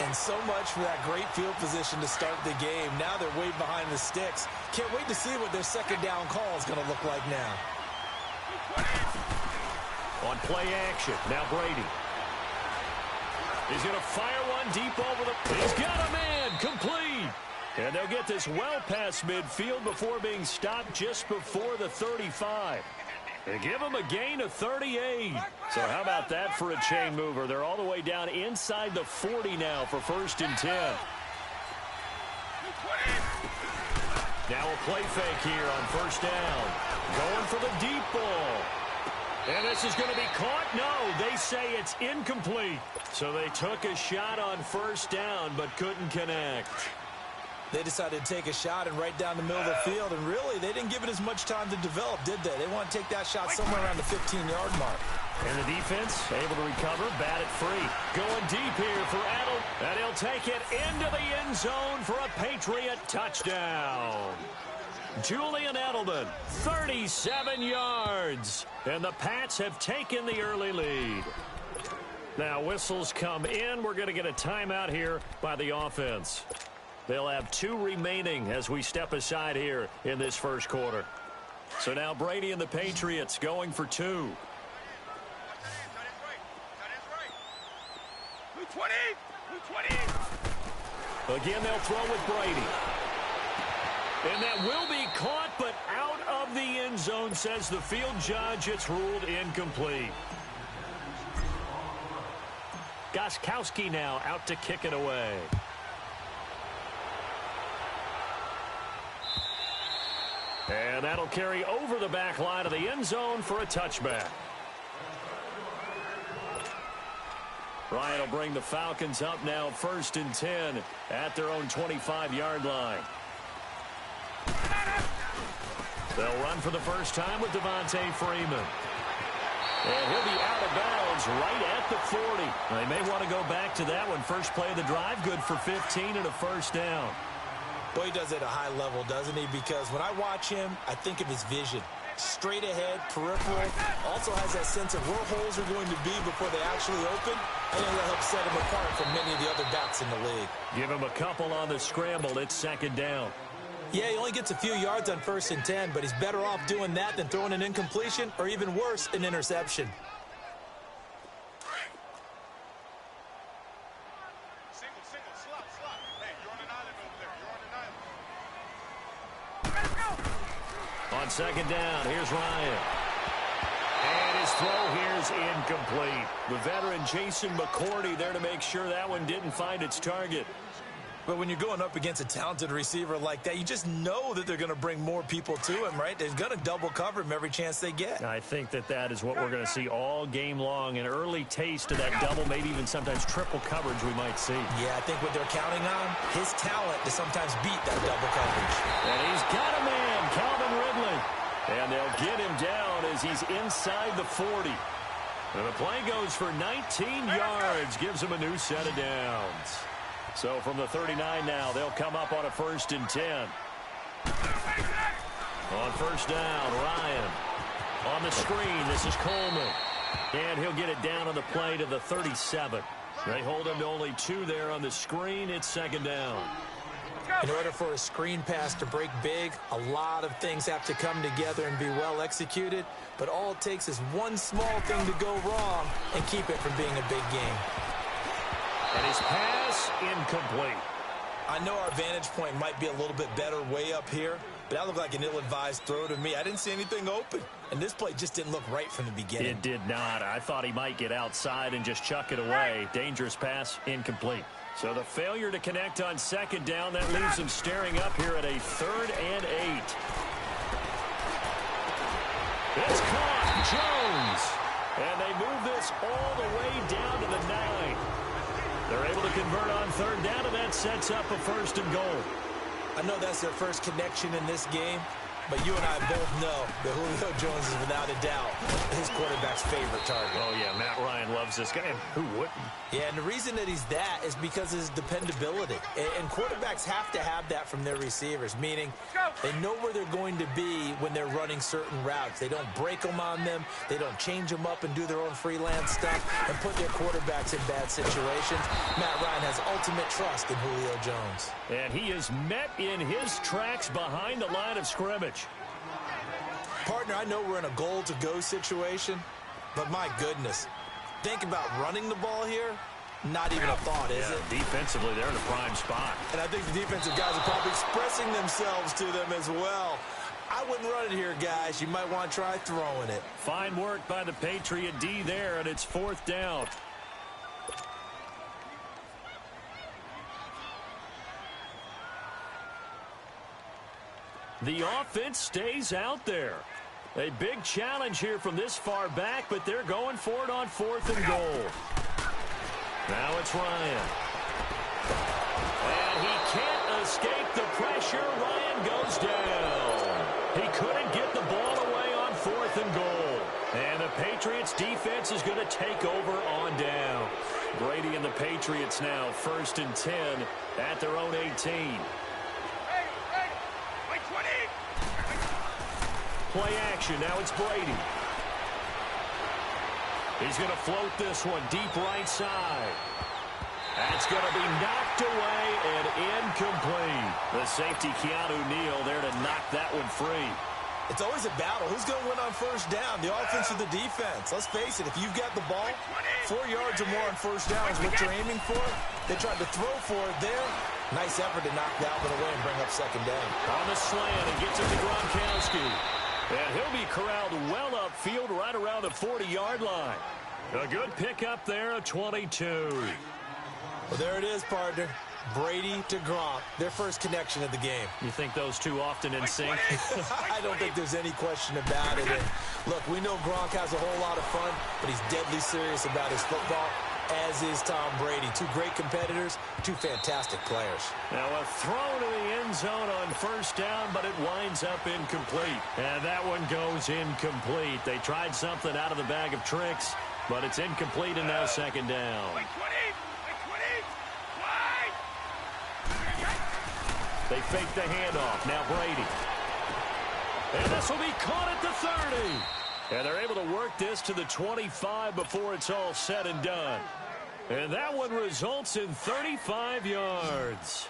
And so much for that great field position to start the game. Now they're way behind the sticks. Can't wait to see what their second down call is going to look like now. On play action, now Brady. He's going to fire one deep over the... He's got a man, complete. And they'll get this well past midfield before being stopped just before the 35. They give him a gain of 38. So how about that for a chain mover? They're all the way down inside the 40 now for 1st and 10. Now a play fake here on 1st down. Going for the deep ball. And this is going to be caught? No, they say it's incomplete. So they took a shot on 1st down but couldn't connect. They decided to take a shot and right down the middle of the field, and really, they didn't give it as much time to develop, did they? They want to take that shot somewhere around the 15-yard mark. And the defense able to recover, bat it free. Going deep here for Adel, and he'll take it into the end zone for a Patriot touchdown. Julian Edelman, 37 yards, and the Pats have taken the early lead. Now whistles come in. We're going to get a timeout here by the offense. They'll have 2 remaining as we step aside here in this first quarter. So now Brady and the Patriots going for 2. 220. Again, they'll throw with Brady. And that will be caught, but out of the end zone, says the field judge. It's ruled incomplete. Gostkowski now out to kick it away. And that'll carry over the back line of the end zone for a touchback. Ryan will bring the Falcons up now 1st and 10 at their own 25-yard line. They'll run for the first time with Devontae Freeman. And he'll be out of bounds right at the 40. They may want to go back to that one. First play of the drive, good for 15 and a first down. Well, he does it at a high level, doesn't he? Because when I watch him, I think of his vision. Straight ahead, peripheral. Also has that sense of where holes are going to be before they actually open. And it'll help set him apart from many of the other backs in the league. Give him a couple on the scramble. It's 2nd down. Yeah, he only gets a few yards on 1st and 10, but he's better off doing that than throwing an incompletion or even worse, an interception. On 2nd down, here's Ryan. And his throw here's incomplete. The veteran Jason McCourty there to make sure that one didn't find its target. But when you're going up against a talented receiver like that, you just know that they're going to bring more people to him, right? They're going to double cover him every chance they get. I think that is what we're going to see all game long. An early taste of that double, maybe even sometimes triple coverage we might see. Yeah, I think what they're counting on, his talent to sometimes beat that double coverage. And he's got a man, Calvin Ridley. And they'll get him down as he's inside the 40. And the play goes for 19 yards, gives him a new set of downs. So from the 39 now, they'll come up on a 1st and 10. On 1st down, Ryan. On the screen, this is Coleman. And he'll get it down on the play to the 37. They hold him to only 2 there on the screen. It's 2nd down. In order for a screen pass to break big, a lot of things have to come together and be well executed. But all it takes is one small thing to go wrong and keep it from being a big game. And his pass incomplete. I know our vantage point might be a little bit better way up here, but that looked like an ill-advised throw to me. I didn't see anything open, and this play just didn't look right from the beginning. It did not. I thought he might get outside and just chuck it away. Dangerous pass, incomplete. So the failure to connect on 2nd down, that leaves him staring up here at a 3rd and 8. It's caught, Jones. And they move this all the way down to the 9. They're able to convert on 3rd down, and that sets up a 1st and goal. I know that's their first connection in this game, but you and I both know that Julio Jones is without a doubt his quarterback's favorite target. Oh, yeah, Matt Ryan loves this guy. And who wouldn't? Yeah, and the reason that he's that is because of his dependability. And quarterbacks have to have that from their receivers, meaning they know where they're going to be when they're running certain routes. They don't break them on them. They don't change them up and do their own freelance stuff and put their quarterbacks in bad situations. Matt Ryan has ultimate trust in Julio Jones. And he is met in his tracks behind the line of scrimmage. Partner, I know we're in a goal-to-go situation, but my goodness, think about running the ball here. Not even a thought, is it? Defensively, they're in a prime spot. And I think the defensive guys are probably expressing themselves to them as well. I wouldn't run it here, guys. You might want to try throwing it. Fine work by the Patriot D there, and it's 4th down. The offense stays out there. A big challenge here from this far back, but they're going for it on 4th and goal. Now it's Ryan. And he can't escape the pressure. Ryan goes down. He couldn't get the ball away on 4th and goal. And the Patriots defense is going to take over on down. Brady and the Patriots now 1st and 10 at their own 18. Play action. Now it's Brady. He's going to float this one deep right side. That's going to be knocked away and incomplete. The safety, Keanu Neal, there to knock that one free. It's always a battle. Who's going to win on 1st down, the offense or the defense? Let's face it, if you've got the ball, 4 yards or more on 1st down is what you're aiming for. They tried to throw for it there. Nice effort to knock that one away and bring up second down. On the slant, and gets it to Gronkowski. And he'll be corralled well upfield right around the 40-yard line. A good pickup there, a 22. Well, there it is, partner. Brady to Gronk, their first connection of the game. You think those two often in sync? I don't think there's any question about it. And look, we know Gronk has a whole lot of fun, but he's deadly serious about his football, as is Tom Brady. Two great competitors, two fantastic players. Now a throw to the end zone on first down, but it winds up incomplete. And that one goes incomplete. They tried something out of the bag of tricks, but it's incomplete and now second down. They fake the handoff. Now Brady. And this will be caught at the 30. And they're able to work this to the 25 before it's all said and done. And that one results in 35 yards.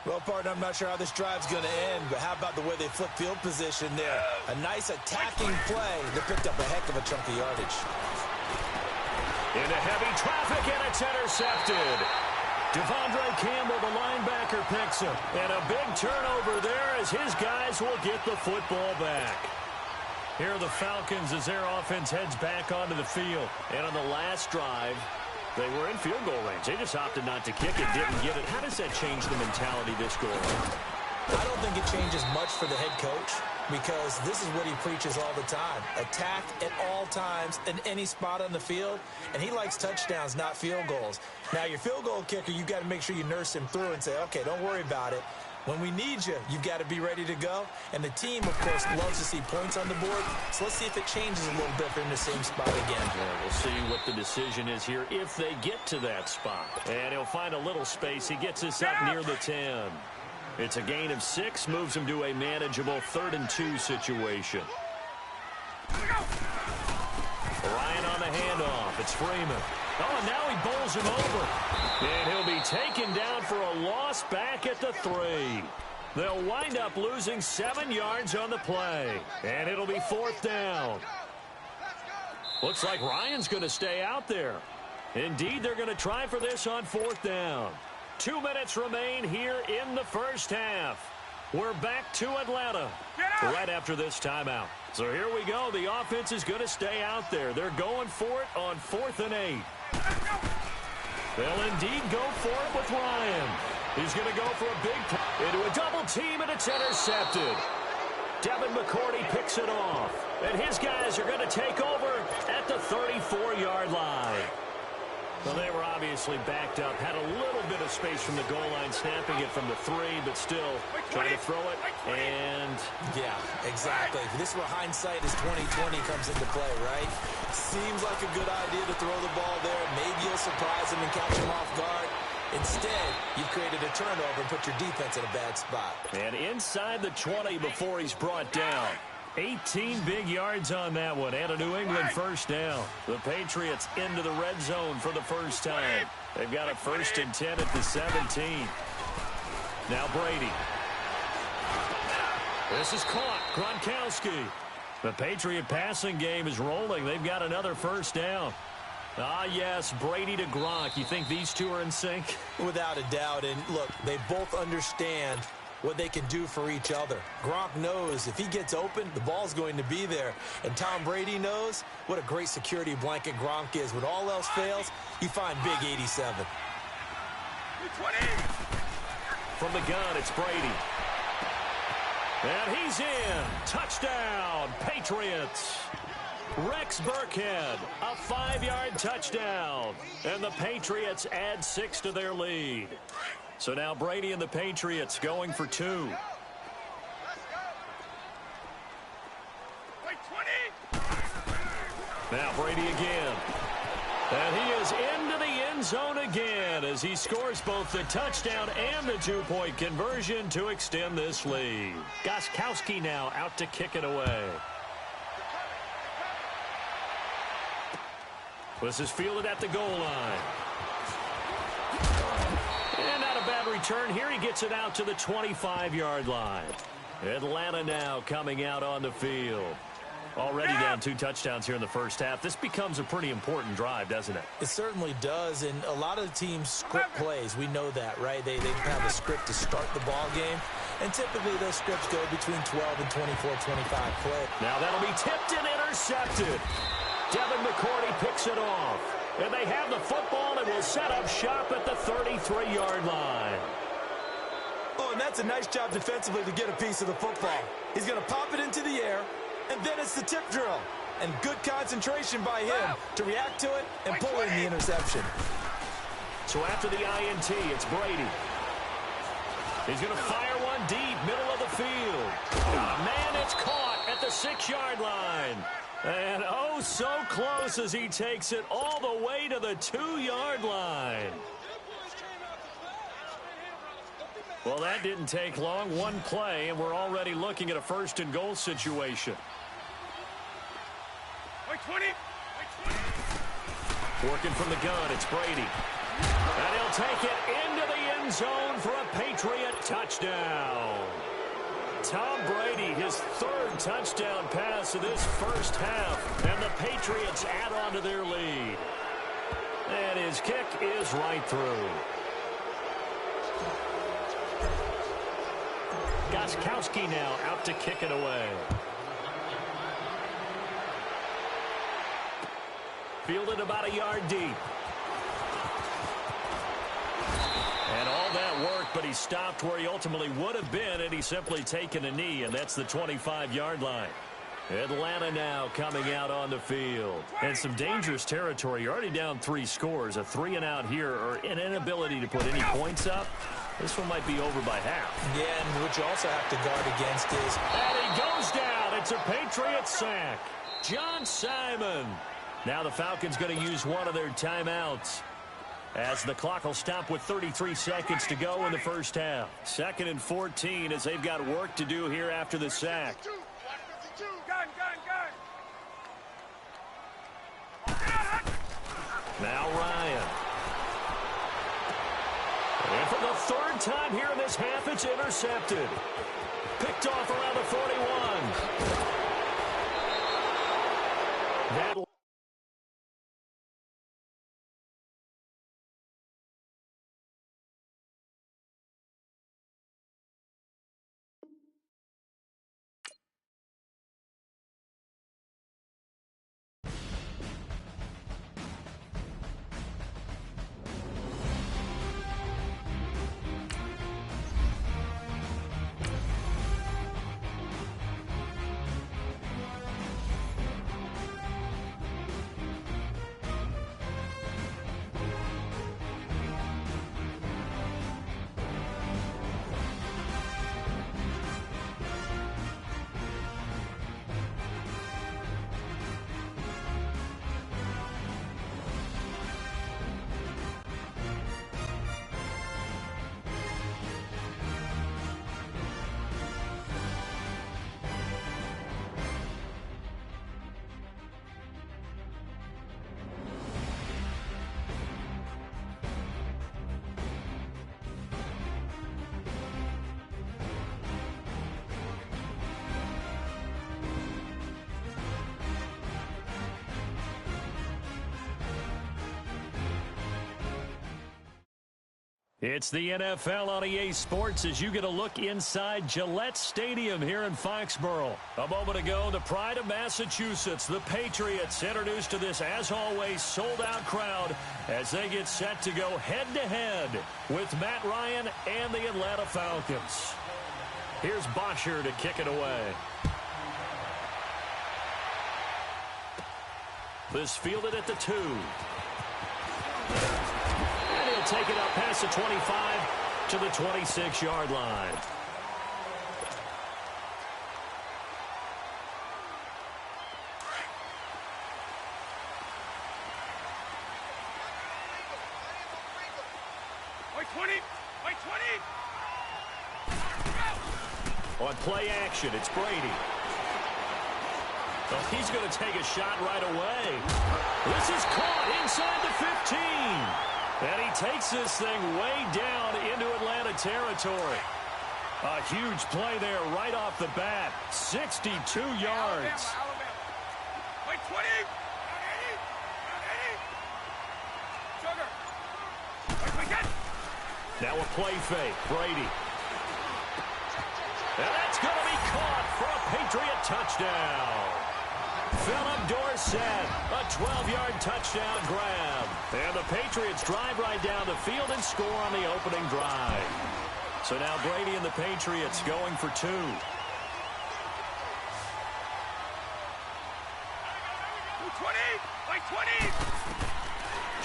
Well, partner, I'm not sure how this drive's going to end, but how about the way they flip field position there? A nice attacking play. They picked up a heck of a chunk of yardage. Into heavy traffic, and it's intercepted. Devondre Campbell, the linebacker, picks him. And a big turnover there as his guys will get the football back. Here are the Falcons as their offense heads back onto the field. And on the last drive, they were in field goal range. They just opted not to kick it, didn't get it. How does that change the mentality this go around? I don't think it changes much for the head coach, because this is what he preaches all the time. Attack at all times in any spot on the field, and he likes touchdowns, not field goals. Now, your field goal kicker, you've got to make sure you nurse him through and say, okay, don't worry about it. When we need you, you've got to be ready to go. And the team, of course, loves to see points on the board. So let's see if it changes a little bit if they're in the same spot again. Yeah, we'll see what the decision is here if they get to that spot. And he'll find a little space. He gets this up near the 10. It's a gain of 6, moves him to a manageable 3rd and 2 situation. Ryan on the handoff. It's Freeman. Oh, and now he bowls him over. And he'll be taken down for a loss back at the 3. They'll wind up losing 7 yards on the play. And it'll be 4th down. Looks like Ryan's going to stay out there. Indeed, they're going to try for this on 4th down. 2 minutes remain here in the first half. We're back to Atlanta right after this timeout. So here we go. The offense is going to stay out there. They're going for it on 4th and 8. They'll indeed go for it with Ryan. He's going to go for a big play into a double team, and it's intercepted. Devin McCourty picks it off. And his guys are going to take over at the 34-yard line. Well, they were obviously backed up, had a little bit of space from the goal line, snapping it from the 3, but still trying to throw it, and... Yeah, exactly. This is where hindsight is 20/20 comes into play, right? Seems like a good idea to throw the ball there. Maybe you'll surprise him and catch him off guard. Instead, you've created a turnover and put your defense in a bad spot. And inside the 20 before he's brought down. 18 big yards on that one, and a New England first down. The Patriots into the red zone for the first time. They've got a 1st and 10 at the 17. Now Brady. This is caught. Gronkowski. The Patriot passing game is rolling. They've got another first down. Ah, yes, Brady to Gronk. You think these two are in sync? Without a doubt. And look, they both understand what they can do for each other. Gronk knows if he gets open, the ball's going to be there. And Tom Brady knows what a great security blanket Gronk is. When all else fails, you find big 87. From the gun, it's Brady. And he's in. Touchdown, Patriots. Rex Burkhead, a 5-yard touchdown. And the Patriots add 6 to their lead. So now Brady and the Patriots going for 2. Now Brady again. And he is into the end zone again as he scores both the touchdown and the 2-point conversion to extend this lead. Gostkowski now out to kick it away. This is fielded at the goal line. And not a bad return here. He gets it out to the 25-yard line. Atlanta now coming out on the field. Already down 2 touchdowns here in the first half. This becomes a pretty important drive, doesn't it? It certainly does, and a lot of the teams script plays. We know that, right? They have a script to start the ball game, and typically those scripts go between 12 and 24, 25 plays. Now that'll be tipped and intercepted. Devin McCourty picks it off. And they have the football and will set up shop at the 33-yard line. Oh, and that's a nice job defensively to get a piece of the football. He's going to pop it into the air, and then it's the tip drill. And good concentration by him to react to it and pull in the interception. So after the INT, it's Brady. He's going to fire one deep, middle of the field. Oh, man, it's caught at the 6-yard line. And oh, so close as he takes it all the way to the 2-yard line. Well, that didn't take long. One play, and we're already looking at a 1st and goal situation. Working from the gun, it's Brady. And he'll take it into the end zone for a Patriot touchdown. Tom Brady, his 3rd touchdown pass of this first half, and the Patriots add on to their lead. And his kick is right through. Gostkowski now out to kick it away. Fielded about a yard deep. And all that work, but he stopped where he ultimately would have been, and he's simply taken a knee, and that's the 25-yard line. Atlanta now coming out on the field. And some dangerous territory. You're already down 3 scores. A 3-and-out here, or an inability to put any points up. This one might be over by half. Yeah, and what you also have to guard against is... And he goes down. It's a Patriot sack. John Simon. Now the Falcons going to use one of their timeouts, as the clock will stop with 33 seconds to go in the first half. 2nd and 14 as they've got work to do here after the sack. Now Ryan. And for the 3rd time here in this half, it's intercepted. Picked off around the 41. That It's the NFL on EA Sports as you get a look inside Gillette Stadium here in Foxborough. A moment ago, the pride of Massachusetts, the Patriots, introduced to this, as always, sold-out crowd as they get set to go head-to-head with Matt Ryan and the Atlanta Falcons. Here's Bosher to kick it away. This fielded at the 2. Take it up past the 25 to the 26-yard line. On play action, it's Brady. Oh, he's going to take a shot right away. This is caught inside the 15. And he takes this thing way down into Atlanta territory. A huge play there right off the bat. 62 yards. Now a play fake. Brady. And that's going to be caught for a Patriot touchdown. Philip Dorsett, a 12-yard touchdown grab. And the Patriots drive right down the field and score on the opening drive. So now Brady and the Patriots going for two.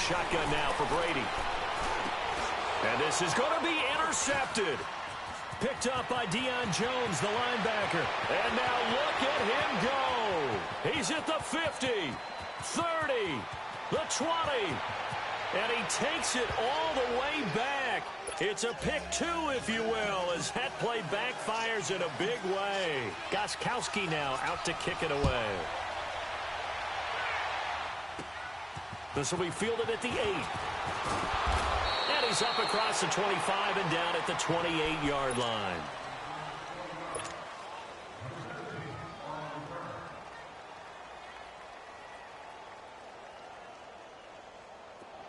Shotgun now for Brady. And this is going to be intercepted. Picked up by Deion Jones, the linebacker. And now look at him go. He's at the 50, 30, the 20. And he takes it all the way back. It's a pick two, if you will, as that play backfires in a big way. Gostkowski now out to kick it away. This will be fielded at the 8. And he's up across the 25 and down at the 28-yard line.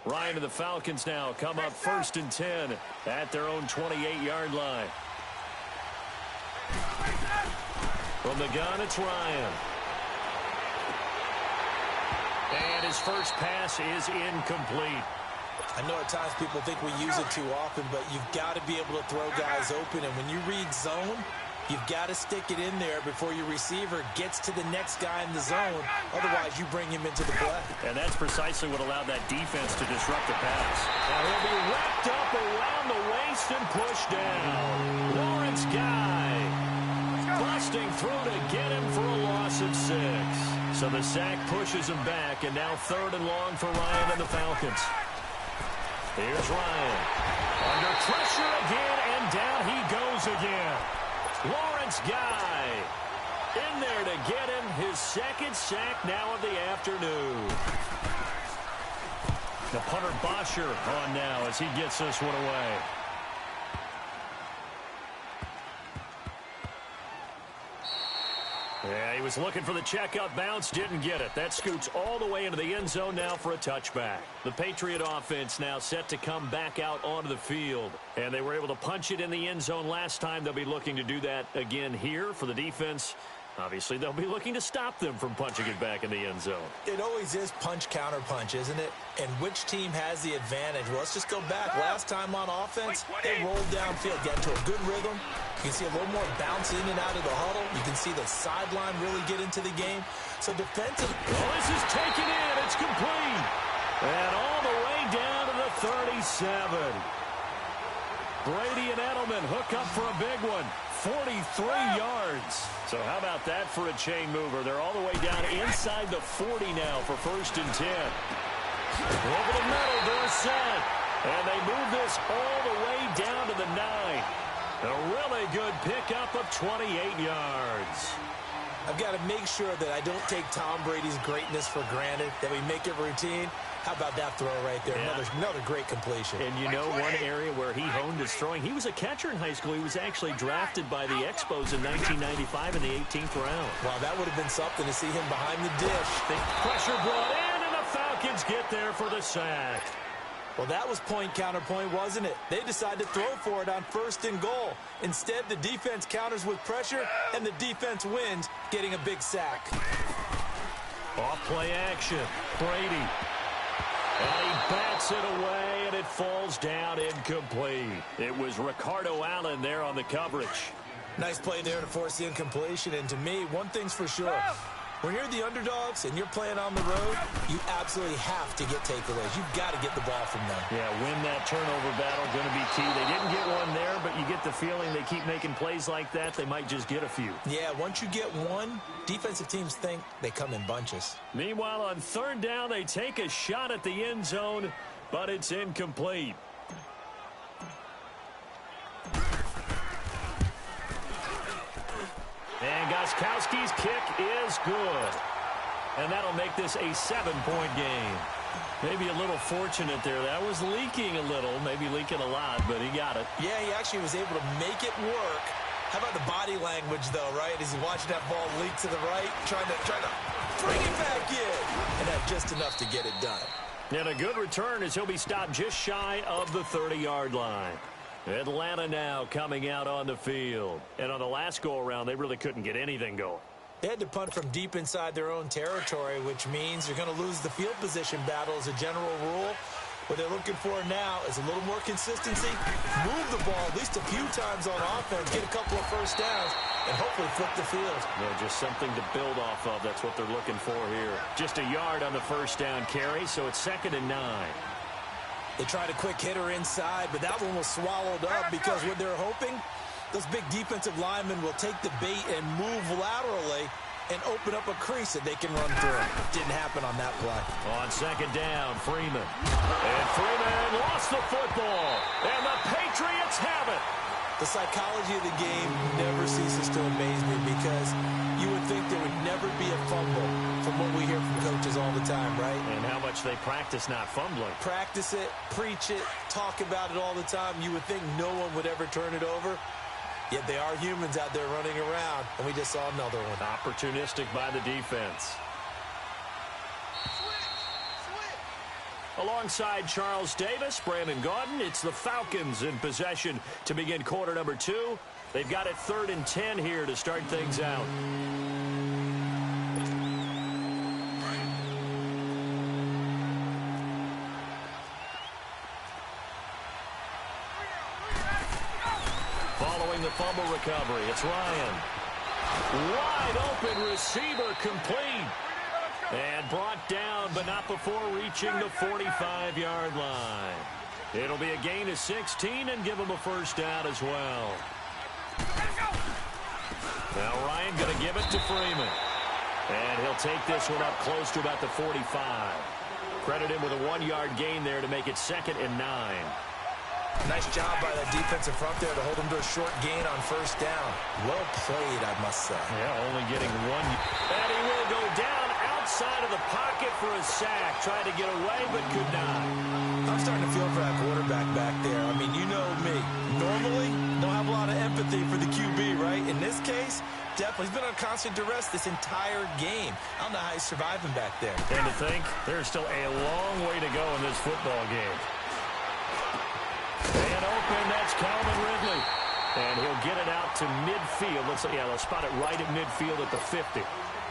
Ryan and the Falcons now come up 1st and 10 at their own 28-yard line. From the gun, it's Ryan. And his first pass is incomplete. I know at times people think we use it too often, but you've got to be able to throw guys open. And when you read zone, you've got to stick it in there before your receiver gets to the next guy in the zone. Otherwise, you bring him into the play. And that's precisely what allowed that defense to disrupt the pass. Now he'll be wrapped up around the waist and pushed down. Lawrence Guy busting through to get him for a loss of 6. So the sack pushes him back, and now 3rd and long for Ryan and the Falcons. Here's Ryan. Under pressure again, and down he goes again. Lawrence Guy in there to get him his 2nd sack now of the afternoon. The punter Bosher on now as he gets this one away. Yeah, he was looking for the checkup bounce, didn't get it. That scoots all the way into the end zone now for a touchback. The Patriot offense now set to come back out onto the field. And they were able to punch it in the end zone last time. They'll be looking to do that again here for the defense. Obviously, they'll be looking to stop them from punching it back in the end zone. It always is punch-counter-punch, isn't it? And which team has the advantage? Well, let's just go back. Last time on offense, they rolled downfield, got into a good rhythm. You can see a little more bounce in and out of the huddle. You can see the sideline really get into the game. So defensive. Well, this is taken in. It's complete. And all the way down to the 37. Brady and Edelman hook up for a big one. 43 yards. So how about that for a chain mover? They're all the way down inside the 40 now for 1st and 10. Over the middle, Dorsett. And they move this all the way down to the 9. A really good pickup of 28 yards. I've got to make sure that I don't take Tom Brady's greatness for granted, that we make it routine. How about that throw right there? Yeah. Another great completion. And you know one area where he honed his throwing, he was a catcher in high school. He was actually drafted by the Expos in 1995 in the 18th round. Wow, that would have been something to see him behind the dish. The pressure brought in, and the Falcons get there for the sack. Well, that was point-counterpoint, wasn't it? They decided to throw for it on 1st and goal. Instead, the defense counters with pressure, and the defense wins, getting a big sack. Off-play action. Brady. And he bats it away, and it falls down incomplete. It was Ricardo Allen there on the coverage. Nice play there to force the incompletion. And to me, one thing's for sure. When you're the underdogs and you're playing on the road, you absolutely have to get takeaways. You've got to get the ball from them. Yeah, win that turnover battle, going to be key. They didn't get one there, but you get the feeling they keep making plays like that, they might just get a few. Yeah, once you get one, defensive teams think they come in bunches. Meanwhile, on 3rd down, they take a shot at the end zone, but it's incomplete. And Gostkowski's kick is good. And that'll make this a 7-point game. Maybe a little fortunate there. That was leaking a little, maybe leaking a lot, but he got it. Yeah, he actually was able to make it work. How about the body language, though, right? As he's watching that ball leak to the right, trying to Bring it back in. And have just enough to get it done. And a good return as he'll be stopped just shy of the 30-yard line. Atlanta now coming out on the field. And on the last go-around, they really couldn't get anything going. They had to punt from deep inside their own territory, which means you're going to lose the field position battle as a general rule. What they're looking for now is a little more consistency, move the ball at least a few times on offense, get a couple of first downs, and hopefully flip the field. Yeah, just something to build off of. That's what they're looking for here. Just a yard on the first down carry, so it's 2nd and 9. They tried a quick hitter inside, but that one was swallowed up because what they're hoping, those big defensive linemen will take the bait and move laterally and open up a crease that they can run through. Didn't happen on that play. On 2nd down, Freeman. And Freeman lost the football. And the Patriots have it. The psychology of the game never ceases to amaze me because you would think there would never be a fumble from what we hear from coaches all the time, right? And how much they practice not fumbling. Practice it, preach it, talk about it all the time. You would think no one would ever turn it over. Yet they are humans out there running around, and we just saw another one. Opportunistic by the defense. Alongside Charles Davis, Brandon Gaudin, it's the Falcons in possession to begin quarter number 2. They've got it 3rd and 10 here to start things out. Following the fumble recovery, it's Ryan. Wide open receiver complete. And brought down, but not before reaching the 45-yard line. It'll be a gain of 16 and give him a first down as well. Now Ryan going to give it to Freeman. And he'll take this one up close to about the 45. Credit him with a 1-yard gain there to make it 2nd and 9. Nice job by that defensive front there to hold him to a short gain on first down. Well played, I must say. Yeah, only getting 1. And he will go down outside of the pocket for a sack. Tried to get away, but could not. I'm starting to feel for that quarterback back there. I mean, you know me. Normally, don't have a lot of empathy for the QB, right? In this case, definitely. He's been on constant duress this entire game. I don't know how he's surviving back there. And to think, there's still a long way to go in this football game. And open, that's Calvin Ridley. And he'll get it out to midfield. Looks like, yeah, they'll spot it right at midfield at the 50.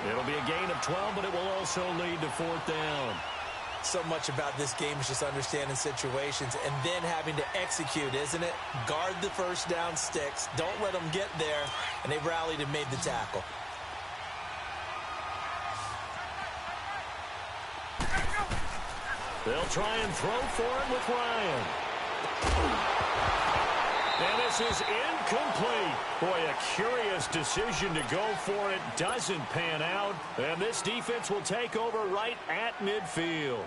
It'll be a gain of 12, but it will also lead to 4th down. So much about this game is just understanding situations and then having to execute, isn't it? Guard the first down sticks. Don't let them get there. And they rallied and made the tackle. They'll try and throw for it with Ryan. And this is incomplete. Boy, a curious decision to go for it. Doesn't pan out. And this defense will take over right at midfield.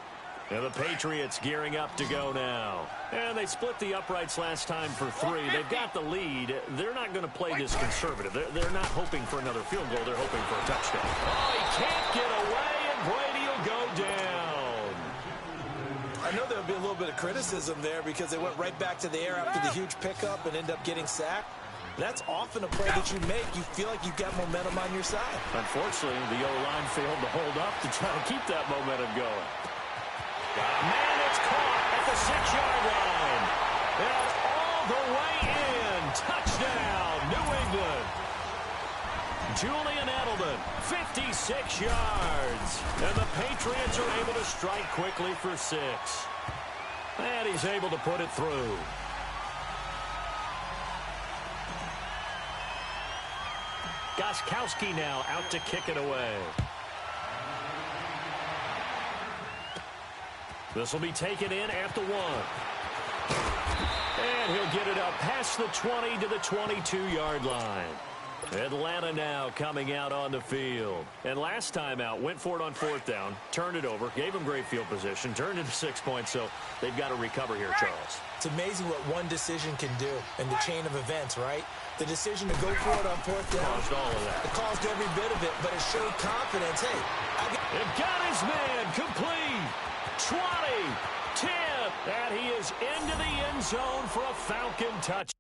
And the Patriots gearing up to go now. And they split the uprights last time for 3. They've got the lead. They're not going to play this conservative. They're not hoping for another field goal. They're hoping for a touchdown. Oh, he can't get away, and Brady will go down. I know there'll be a little bit of criticism there because they went right back to the air after the huge pickup and end up getting sacked. That's often a play that you make. You feel like you've got momentum on your side. Unfortunately, the O-line failed to hold up to try to keep that momentum going. Man, it's caught at the 6-yard line. And all the way in. Touchdown, New England. Julian Edelman, 56 yards. And the Patriots are able to strike quickly for 6. And he's able to put it through. Gostkowski now out to kick it away. This will be taken in at the 1. And he'll get it up past the 20 to the 22-yard line. Atlanta now coming out on the field. And last time out, went for it on 4th down, turned it over, gave him great field position, turned into 6 points, so they've got to recover here, Charles. It's amazing what one decision can do in the chain of events, right? The decision to go for it on 4th down. Caused all of that. It caused every bit of it, but it showed confidence. Hey, it got his man complete. 20, 10, and he is into the end zone for a Falcon touch.